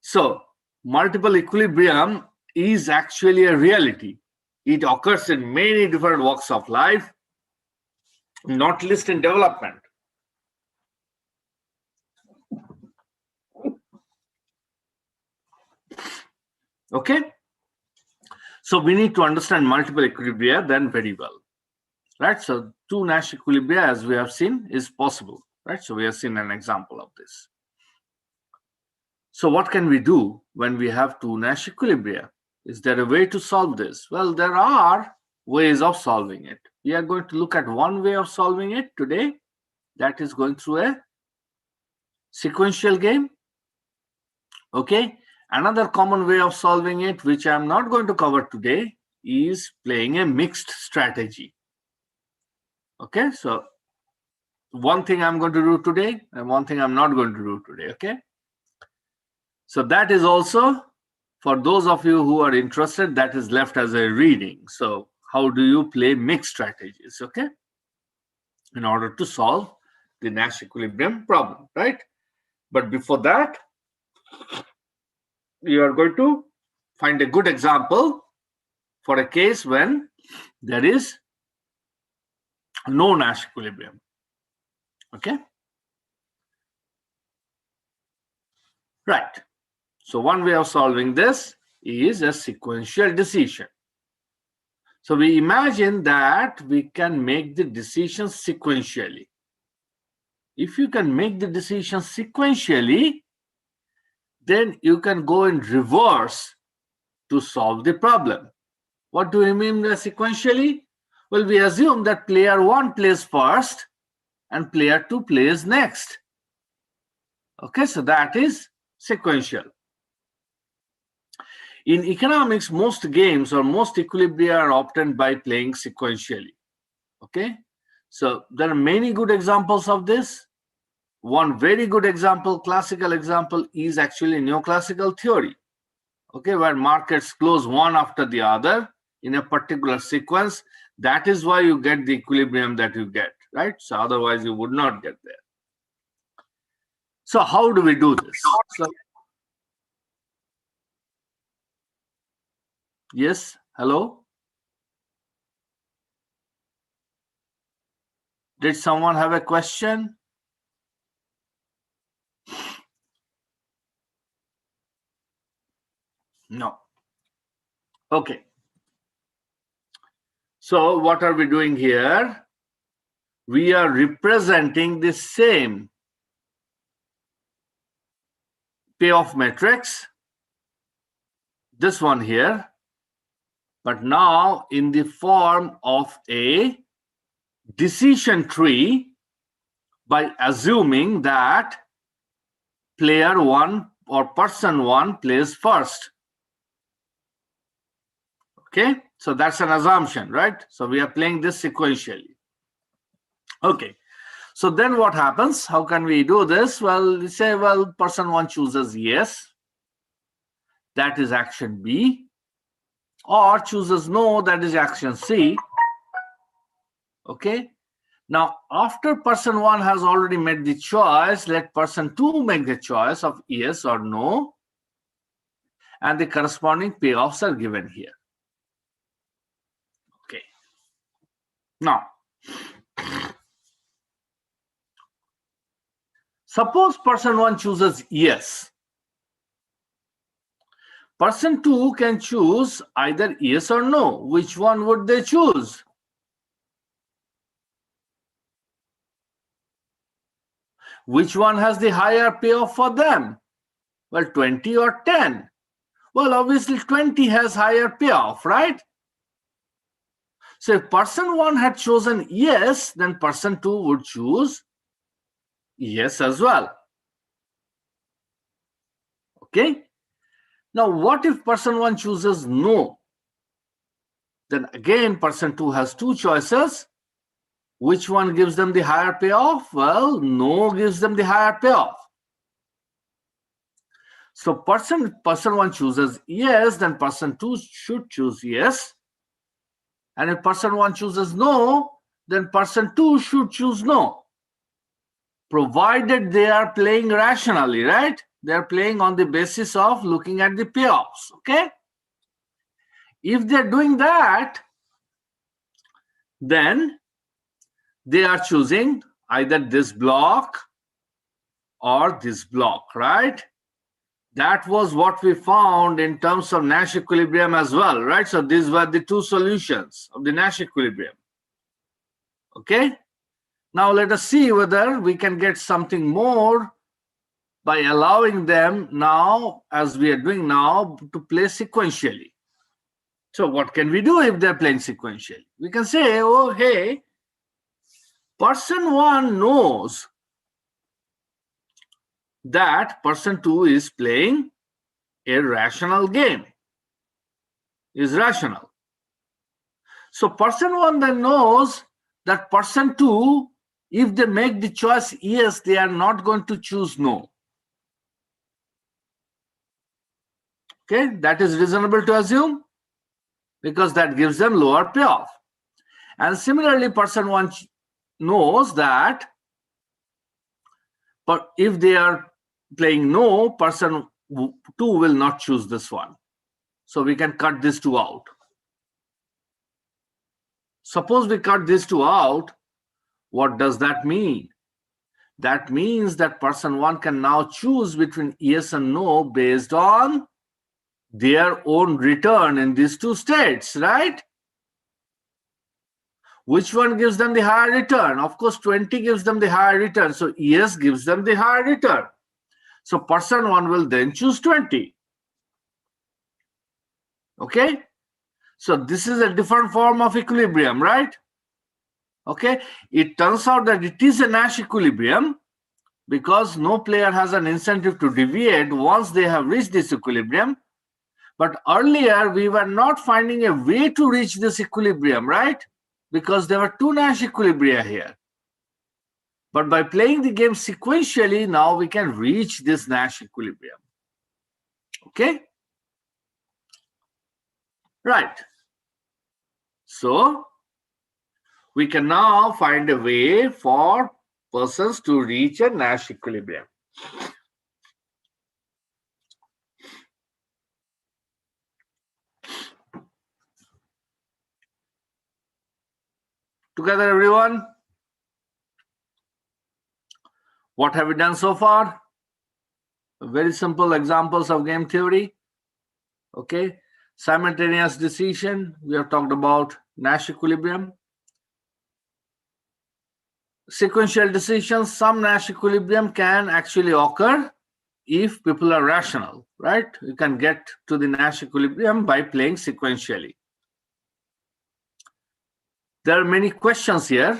So multiple equilibrium is actually a reality. It occurs in many different walks of life, not least in development. Okay? So we need to understand multiple equilibria then very well. Right? So two Nash equilibria, as we have seen, is possible. Right? So we have seen an example of this. So what can we do when we have two Nash equilibria? Is there a way to solve this? Well, there are ways of solving it. We are going to look at one way of solving it today. That is going through a sequential game. Okay. Another common way of solving it, which I'm not going to cover today, is playing a mixed strategy. Okay. So one thing I'm going to do today and one thing I'm not going to do today. Okay. So that is also, for those of you who are interested, that is left as a reading. So how do you play mixed strategies, okay, in order to solve the Nash equilibrium problem, right? But before that, you are going to find a good example for a case when there is no Nash equilibrium, okay? Right. So one way of solving this is a sequential decision. So we imagine that we can make the decision sequentially. If you can make the decision sequentially, then you can go in reverse to solve the problem. What do we mean by sequentially? Well, we assume that player 1 plays first and player 2 plays next. Okay, so that is sequential. In economics, most games or most equilibria are obtained by playing sequentially. Okay, so there are many good examples of this. One very good example, classical example, is actually neoclassical theory. Okay, where markets close one after the other in a particular sequence. That is why you get the equilibrium that you get, right? So otherwise you would not get there. So how do we do this? So, yes, hello? Did someone have a question? No. Okay. So what are we doing here? We are representing the same payoff matrix, this one here, but now in the form of a decision tree by assuming that player 1 or person 1 plays first. Okay, so that's an assumption, right? So we are playing this sequentially. Okay, so then what happens? How can we do this? Well, we say, well, person 1 chooses yes, that is action B, or chooses no, that is action C. Okay, now after person 1 has already made the choice, let person 2 make the choice of yes or no, and the corresponding payoffs are given here. Okay, now suppose person 1 chooses yes. Person 2 can choose either yes or no. Which one would they choose? Which one has the higher payoff for them? Well, 20 or 10? Well, obviously 20 has higher payoff, right? So if person 1 had chosen yes, then person 2 would choose yes as well. Okay? Now, what if person 1 chooses no? Then again, person 2 has two choices. Which one gives them the higher payoff? Well, no gives them the higher payoff. So person 1 chooses yes, then person 2 should choose yes. And if person 1 chooses no, then person 2 should choose no. Provided they are playing rationally, right? They are playing on the basis of looking at the payoffs, okay? If they're doing that, then they are choosing either this block or this block, right? That was what we found in terms of Nash equilibrium as well, right? So these were the two solutions of the Nash equilibrium. Okay? Now let us see whether we can get something more by allowing them now, as we are doing now, to play sequentially. So what can we do if they're playing sequentially? We can say, oh, hey, person 1 knows that person 2 is playing a rational game, is rational. So person 1 then knows that person 2, if they make the choice yes, they are not going to choose no. Okay, that is reasonable to assume because that gives them lower payoff. And similarly, person 1 knows that but if they are playing no, person 2 will not choose this one. So we can cut these two out. Suppose we cut these two out, what does that mean? That means that person 1 can now choose between yes and no based on their own return in these two states, right? Which one gives them the higher return? Of course, 20 gives them the higher return. So yes gives them the higher return. So person 1 will then choose 20. Okay? So this is a different form of equilibrium, right? Okay? It turns out that it is a Nash equilibrium because no player has an incentive to deviate once they have reached this equilibrium. But earlier, we were not finding a way to reach this equilibrium, right? Because there were two Nash equilibria here. But by playing the game sequentially, now we can reach this Nash equilibrium. Okay? Right. So, we can now find a way for persons to reach a Nash equilibrium. Together, everyone. What have we done so far? Very simple examples of game theory. Okay. Simultaneous decision. We have talked about Nash equilibrium. Sequential decisions. Some Nash equilibrium can actually occur if people are rational, right? You can get to the Nash equilibrium by playing sequentially. There are many questions here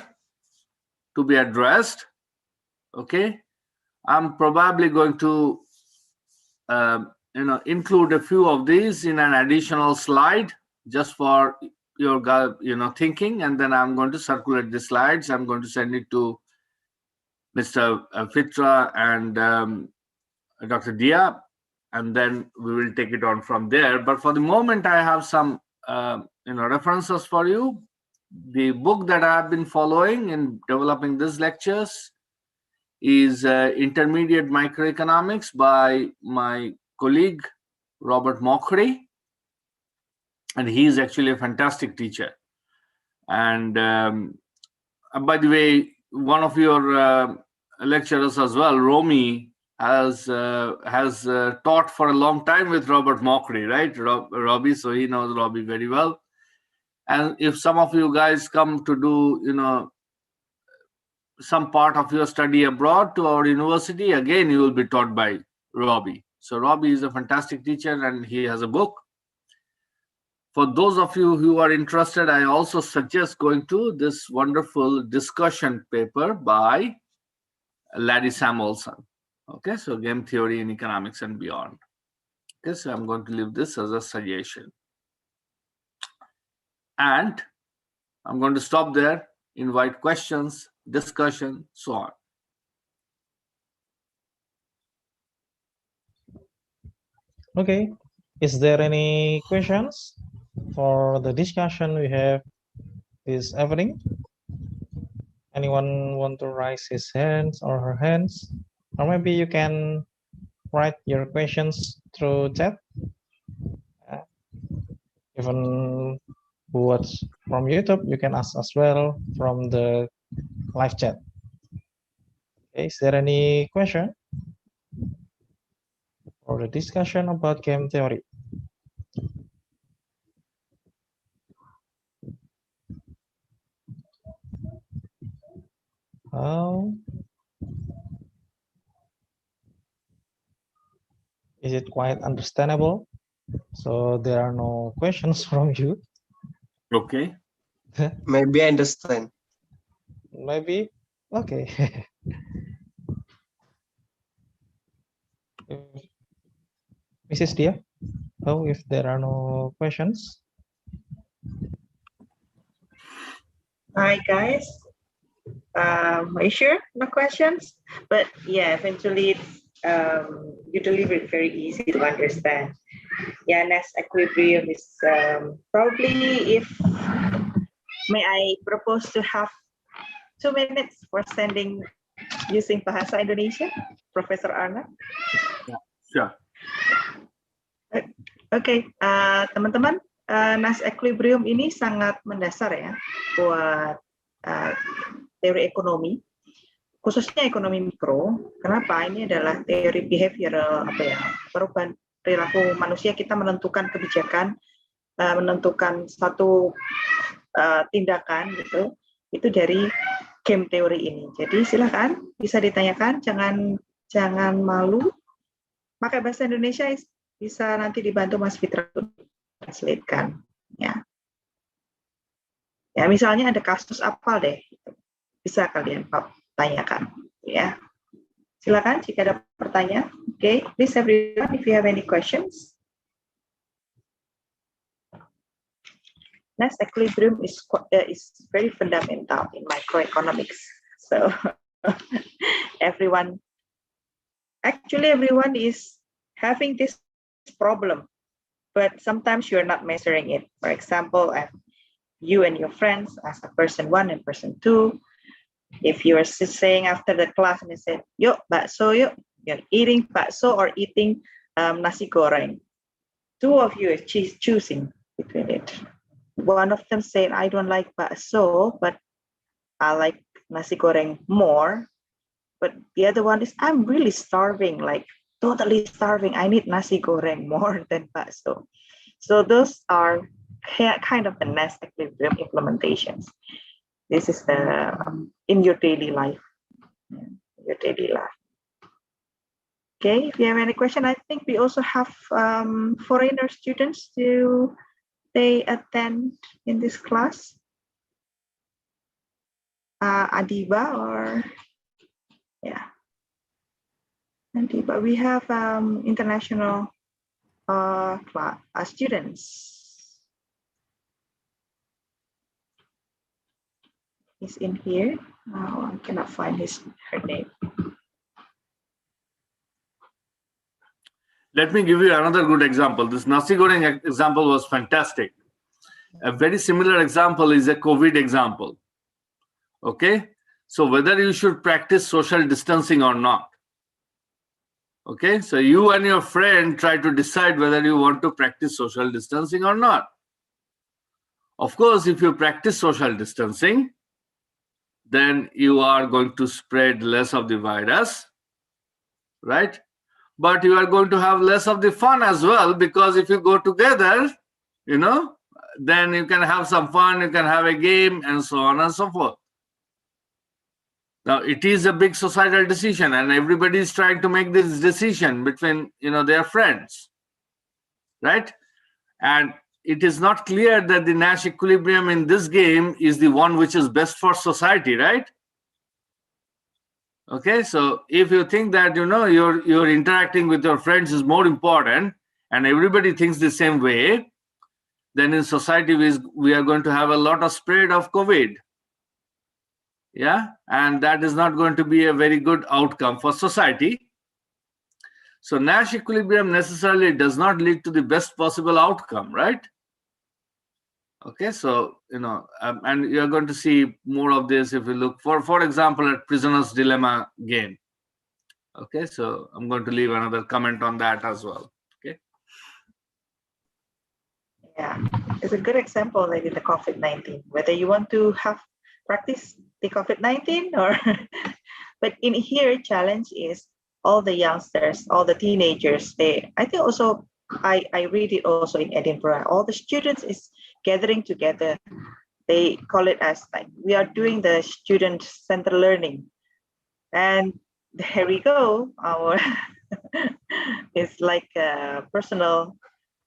to be addressed. Okay, I'm probably going to include a few of these in an additional slide just for your thinking, and then I'm going to circulate the slides. I'm going to send it to Mr. Fitra and Dr. Dia, and then we will take it on from there. But for the moment, I have some references for you. The book that I have been following in developing these lectures is Intermediate Microeconomics by my colleague Robert Mockery, and he is actually a fantastic teacher. And by the way, one of your lecturers as well, Romy, has taught for a long time with Robert Mockery, right, Robbie? So he knows Robbie very well. And if some of you guys come to do, some part of your study abroad to our university, again, you will be taught by Robbie. So Robbie is a fantastic teacher, and he has a book. For those of you who are interested, I also suggest going to this wonderful discussion paper by Larry Samuelson. Okay, so game theory in economics and beyond. Okay, so I'm going to leave this as a suggestion. And I'm going to stop there, invite questions, discussion, so on. Okay, is there any questions for the discussion we have this evening? Anyone want to raise his hands or her hands? Or maybe you can write your questions through chat. Even who watch from YouTube, you can ask as well from the live chat. Okay, is there any question for the discussion about game theory? Oh, is it quite understandable? So there are no questions from you. Okay. Maybe I understand. Maybe. Okay. Mrs. Dia, oh, if there are no questions. Hi guys. Are you sure? No questions? But yeah, eventually you deliver it very easy to understand. Yeah, Nash equilibrium is probably, if may I propose to have 2 minutes for sending using Bahasa Indonesia, Professor Arnab? Yeah, sure. Oke, teman-teman, Nash equilibrium ini sangat mendasar ya buat teori ekonomi, khususnya ekonomi mikro. Kenapa? Ini adalah teori behavioral, perubahan perilaku manusia. Kita menentukan kebijakan, menentukan satu tindakan gitu, itu dari game teori ini. Jadi silakan bisa ditanyakan, jangan malu. Pakai bahasa Indonesia bisa nanti dibantu Mas Fitra translate-kan ya. Ya, misalnya ada kasus apa deh, bisa kalian tanyakan ya. Silakan jika ada pertanyaan. Okay, please everyone, if you have any questions. Nash equilibrium is very fundamental in microeconomics. So everyone is having this problem, but sometimes you're not measuring it. For example, you and your friends as a person 1 and person 2, if you are saying after the class and you say, yuk bakso yuk, you're eating bakso or eating nasi goreng. 2 of you are choosing between it. One of them said, I don't like bakso, but I like nasi goreng more. But the other one is, I'm really starving, like totally starving. I need nasi goreng more than bakso. So those are kind of the Nash equilibrium implementations. This is the in your daily life. Okay, if you have any question, I think we also have foreigner students. Do they attend in this class? Adiba or yeah, Adiba. We have international students. He's in here. Oh, I cannot find her name. Let me give you another good example. This nasi goreng example was fantastic. A very similar example is a COVID example. Okay, so whether you should practice social distancing or not. Okay, so you and your friend try to decide whether you want to practice social distancing or not. Of course, if you practice social distancing, then you are going to spread less of the virus, right? But you are going to have less of the fun as well, because if you go together, then you can have some fun, you can have a game, and so on and so forth. Now, it is a big societal decision, and everybody is trying to make this decision between, their friends, right? And it is not clear that the Nash equilibrium in this game is the one which is best for society, right? Okay, so if you think that, you're interacting with your friends is more important, and everybody thinks the same way, then in society we are going to have a lot of spread of COVID. Yeah, and that is not going to be a very good outcome for society. So Nash equilibrium necessarily does not lead to the best possible outcome, right? Okay, so, and you're going to see more of this if you look for example, at prisoner's dilemma game. Okay, so I'm going to leave another comment on that as well. Okay. Yeah, it's a good example, like in the COVID-19, whether you want to practice the COVID-19 or, but in here, challenge is all the youngsters, all the teenagers, I think also, I read it also in Edinburgh, all the students is gathering together. They call it as like, we are doing the student-centered learning. And here we go, it's like a personal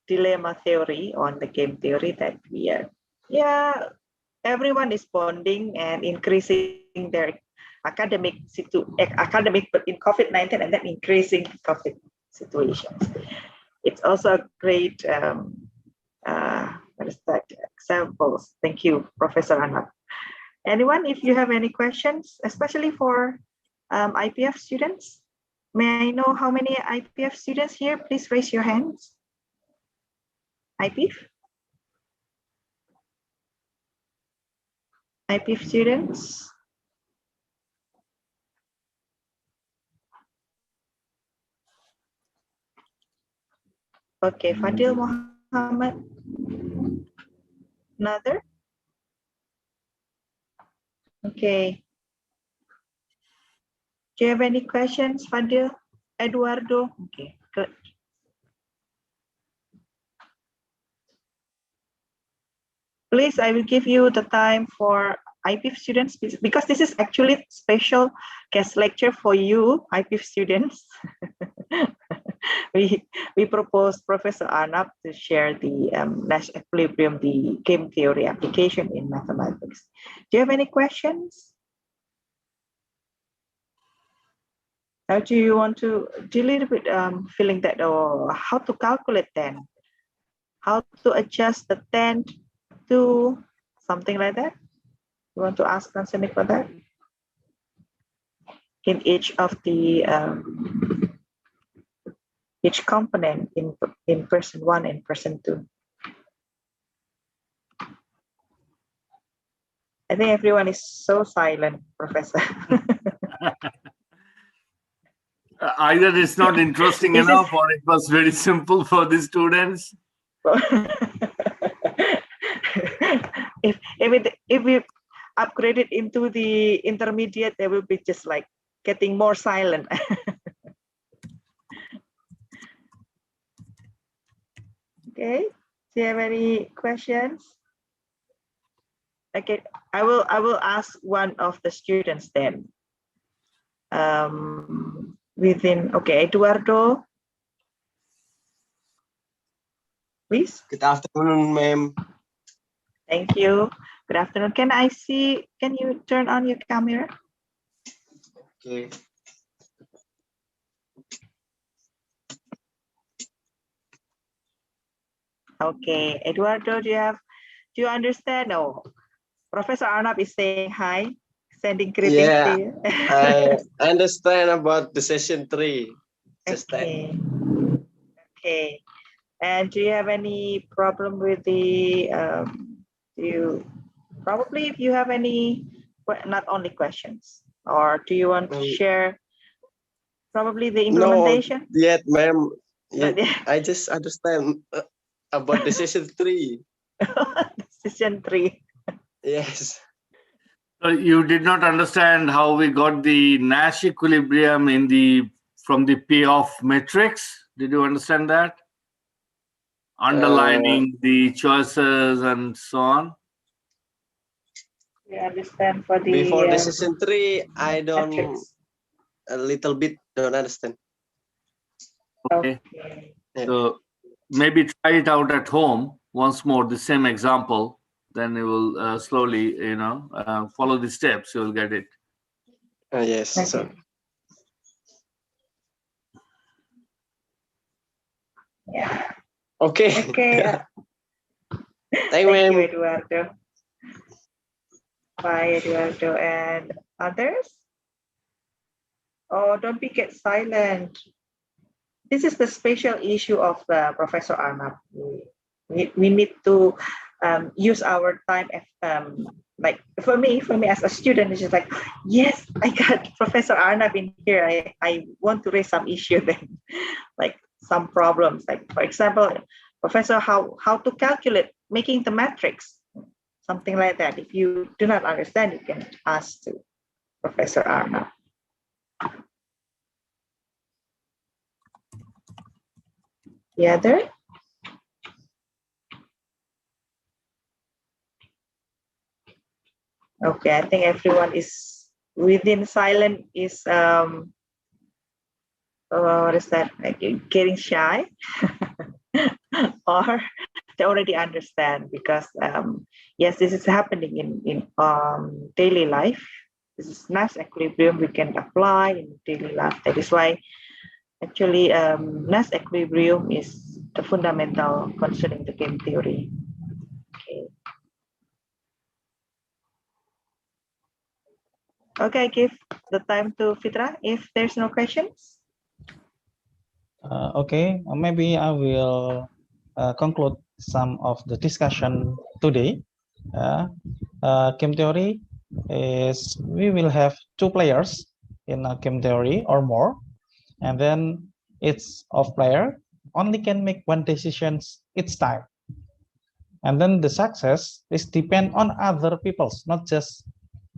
dilemma theory on the game theory that everyone is bonding and increasing their academic but in COVID-19 and then increasing COVID situations. It's also a great examples. Thank you, Professor Arnab. Anyone, if you have any questions, especially for IPF students, may I know how many IPF students here? Please raise your hands. IPF students. Okay, Fadil Muhammad. Another? Okay. Do you have any questions, Fadil? Eduardo? Okay, good. Please, I will give you the time for IPF students, because this is actually special guest lecture for you, IPF students. We proposed Professor Arnab to share the Nash equilibrium, the game theory application in mathematics. Do you have any questions? How do you want to do a little bit feeling that, or how to calculate then? How to adjust the 10 to something like that? You want to ask concerning for that? In each of the each component in person 1 and person 2. I think everyone is so silent, Professor. Either it's not interesting enough or it was very simple for the students. if we upgrade it into the intermediate, they will be just like getting more silent. Okay, do you have any questions? Okay, I will ask one of the students then. Okay, Eduardo, please. Good afternoon, ma'am. Thank you. Good afternoon. Can you turn on your camera? Okay. Okay, Eduardo, do you understand? Oh, Professor Arnab is saying hi, sending greetings Yeah, to you. I understand about the session 3. Just that. Okay. Okay. And do you have any problem with the probably if you have any not only questions, or do you want to share probably the No, implementation? yet, ma'am. Not Yet, I just understand about the session 3. Session 3. Yes. So you did not understand how we got the Nash equilibrium from the payoff matrix. Did you understand that? Underlining the choices and so on. We understand for the Before the session 3, I metrics. a little bit don't understand. Okay. Yeah. So maybe try it out at home once more, the same example. Then you will slowly, follow the steps. You will get it. Yes. Okay. So. Yeah. Okay. Okay. Thank you, you, ma'am. Eduardo. Bye, Eduardo, and others. Oh, don't be get silent. This is the special issue of Professor Arnab. We need to use our time. Like for me as a student, it's just like, yes, I got Professor Arnab in here. I want to raise some issue then, like some problems. Like for example, Professor, how to calculate making the matrix, something like that. If you do not understand, you can ask to Professor Arnab. The other? Okay, I think everyone is within silent is what is that? Like getting shy, or they already understand because yes, this is happening in daily life. This is Nash equilibrium we can apply in daily life. That is why actually Nash equilibrium is the fundamental concerning the game theory. Okay. Okay, give the time to Fitra if there's no questions. Okay, maybe I will conclude some of the discussion today. Game theory is we will have 2 players in a game theory or more, and then each of player only can make 1 decision each time. And then the success is depend on other people's, not just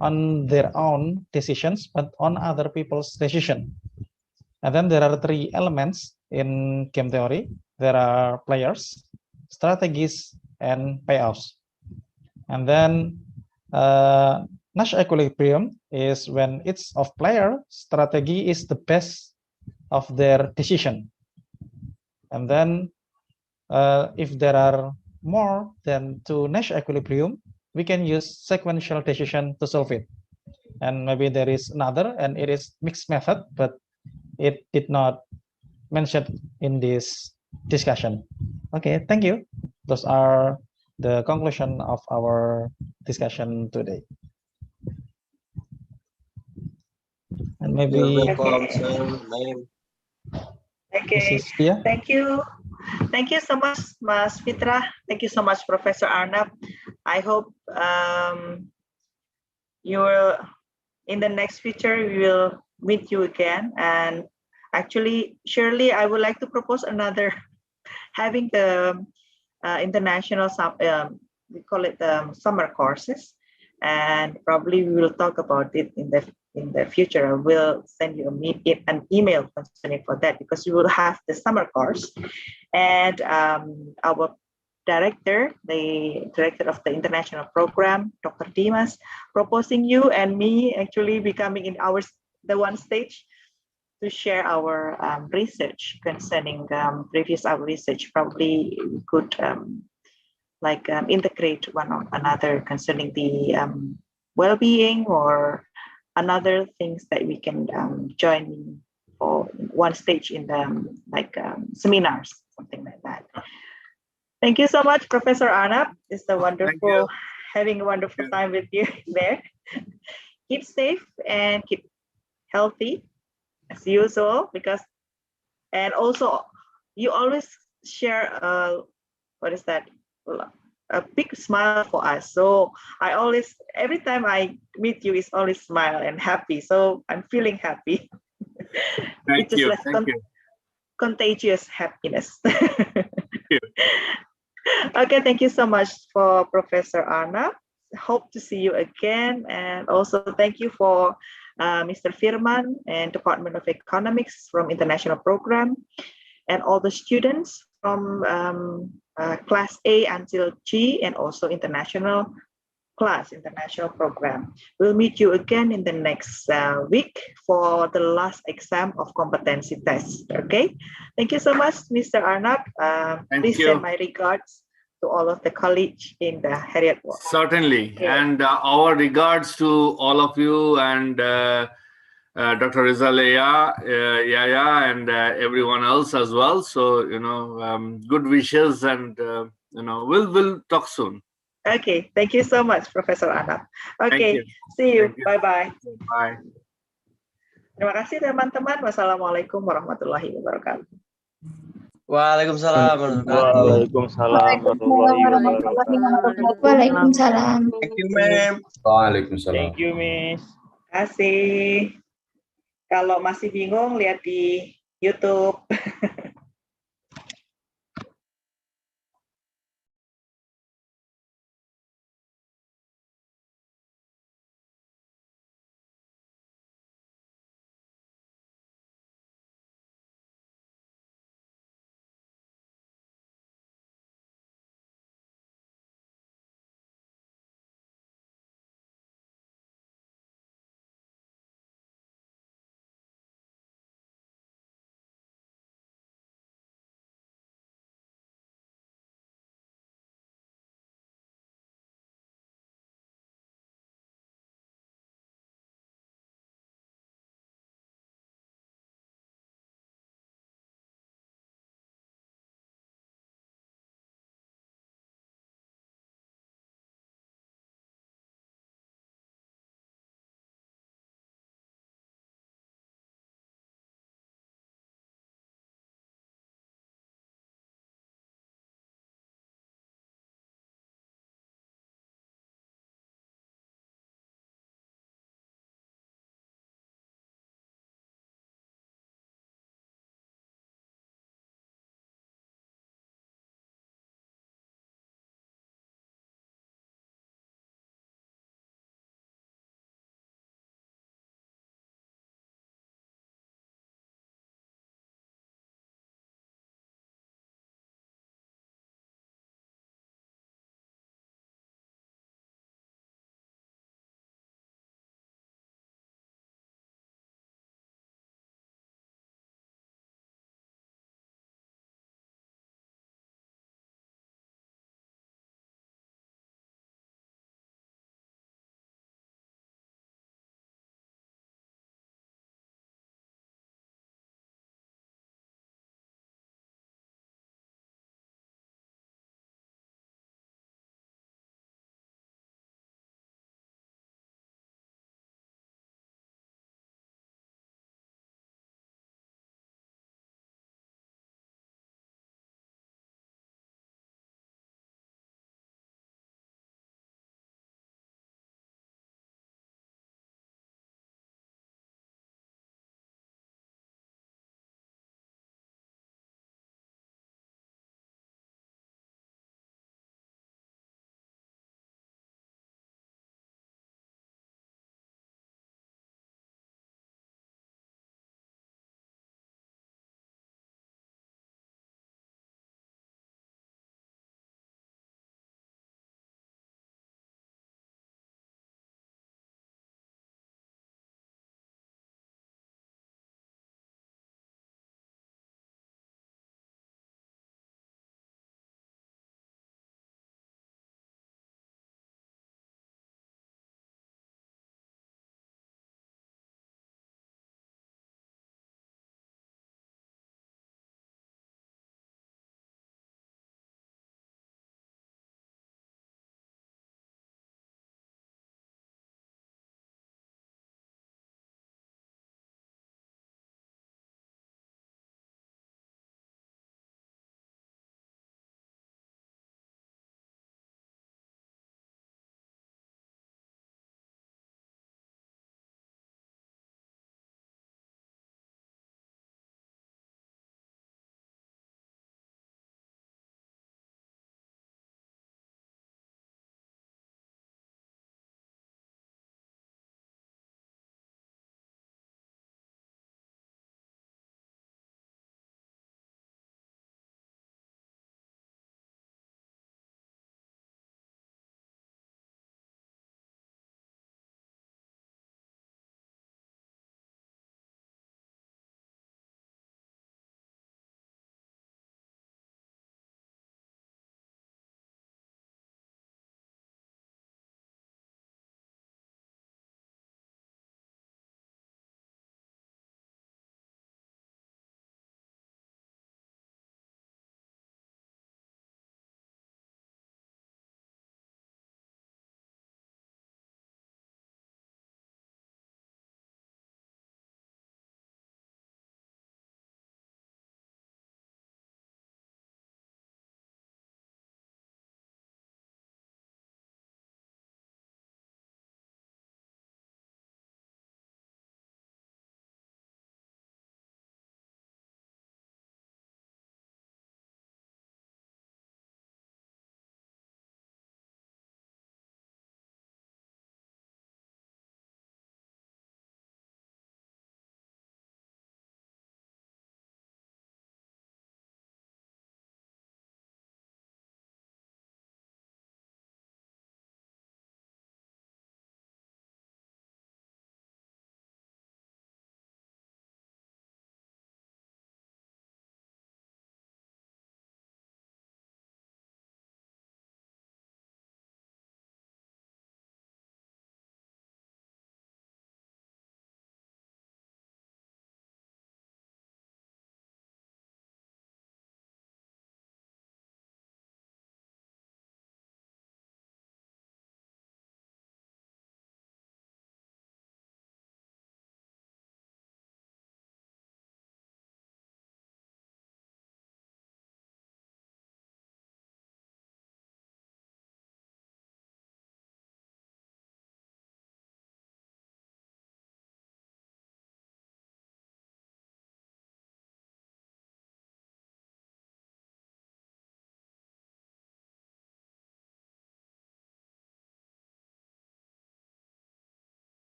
on their own decisions, but on other people's decision. And then there are 3 elements in game theory. There are players, strategies, and payoffs. And then Nash equilibrium is when each of player strategy is the best of their decision. And then if there are more than 2 Nash equilibrium, we can use sequential decision to solve it. And maybe there is another, and it is mixed method, but it did not mentioned in this discussion. Okay, thank you. Those are the conclusion of our discussion today. And maybe You're welcome, sir, ma'am. Okay, thank you. Thank you so much, Mas Fitra. Thank you so much, Professor Arnab. I hope you will, in the next future, we will meet you again. And actually, surely I would like to propose another, having the international, we call it summer courses. And probably we will talk about it in the future. I will send you an email concerning for that, because you will have the summer course, and our director, the director of the international program, Dr. Dimas, proposing you and me actually becoming in the one stage to share our research concerning previous our research. Probably we could like integrate one on another concerning the well-being or another things that we can join in for one stage in the seminars, something like that. Thank you so much, Professor Arnab. It's a wonderful having a wonderful time with you there. Keep safe and keep healthy as usual, and also you always share what is that, a big smile for us. So I always, every time I meet you, is always smile and happy. So I'm feeling happy. Thank you. Contagious happiness. Okay, thank you so much for Professor Arnab. Hope to see you again, and also thank you for Mr. Firman and Department of Economics from International Program, and all the students from Class A until G, and also International Program. We'll meet you again in the next week for the last exam of competency test. Okay, thank you so much, Mr. Arnab. Please send my regards to all of the college in the Heriot-Watt. Certainly, and our regards to all of you and Dr. Rizal Yaya and everyone else as well. So good wishes, and we'll talk soon. Okay, thank you so much, Professor Arnab. Okay, see you. Bye-bye. Bye. Terima kasih teman-teman. Wassalamualaikum warahmatullahi wabarakatuh. Waalaikumsalam. Waalaikumsalam warahmatullahi wabarakatuh. Waalaikumsalam. Thank you, ma'am. Waalaikumsalam. Thank you, Miss. Terima kasih. Kalau masih bingung, lihat di YouTube.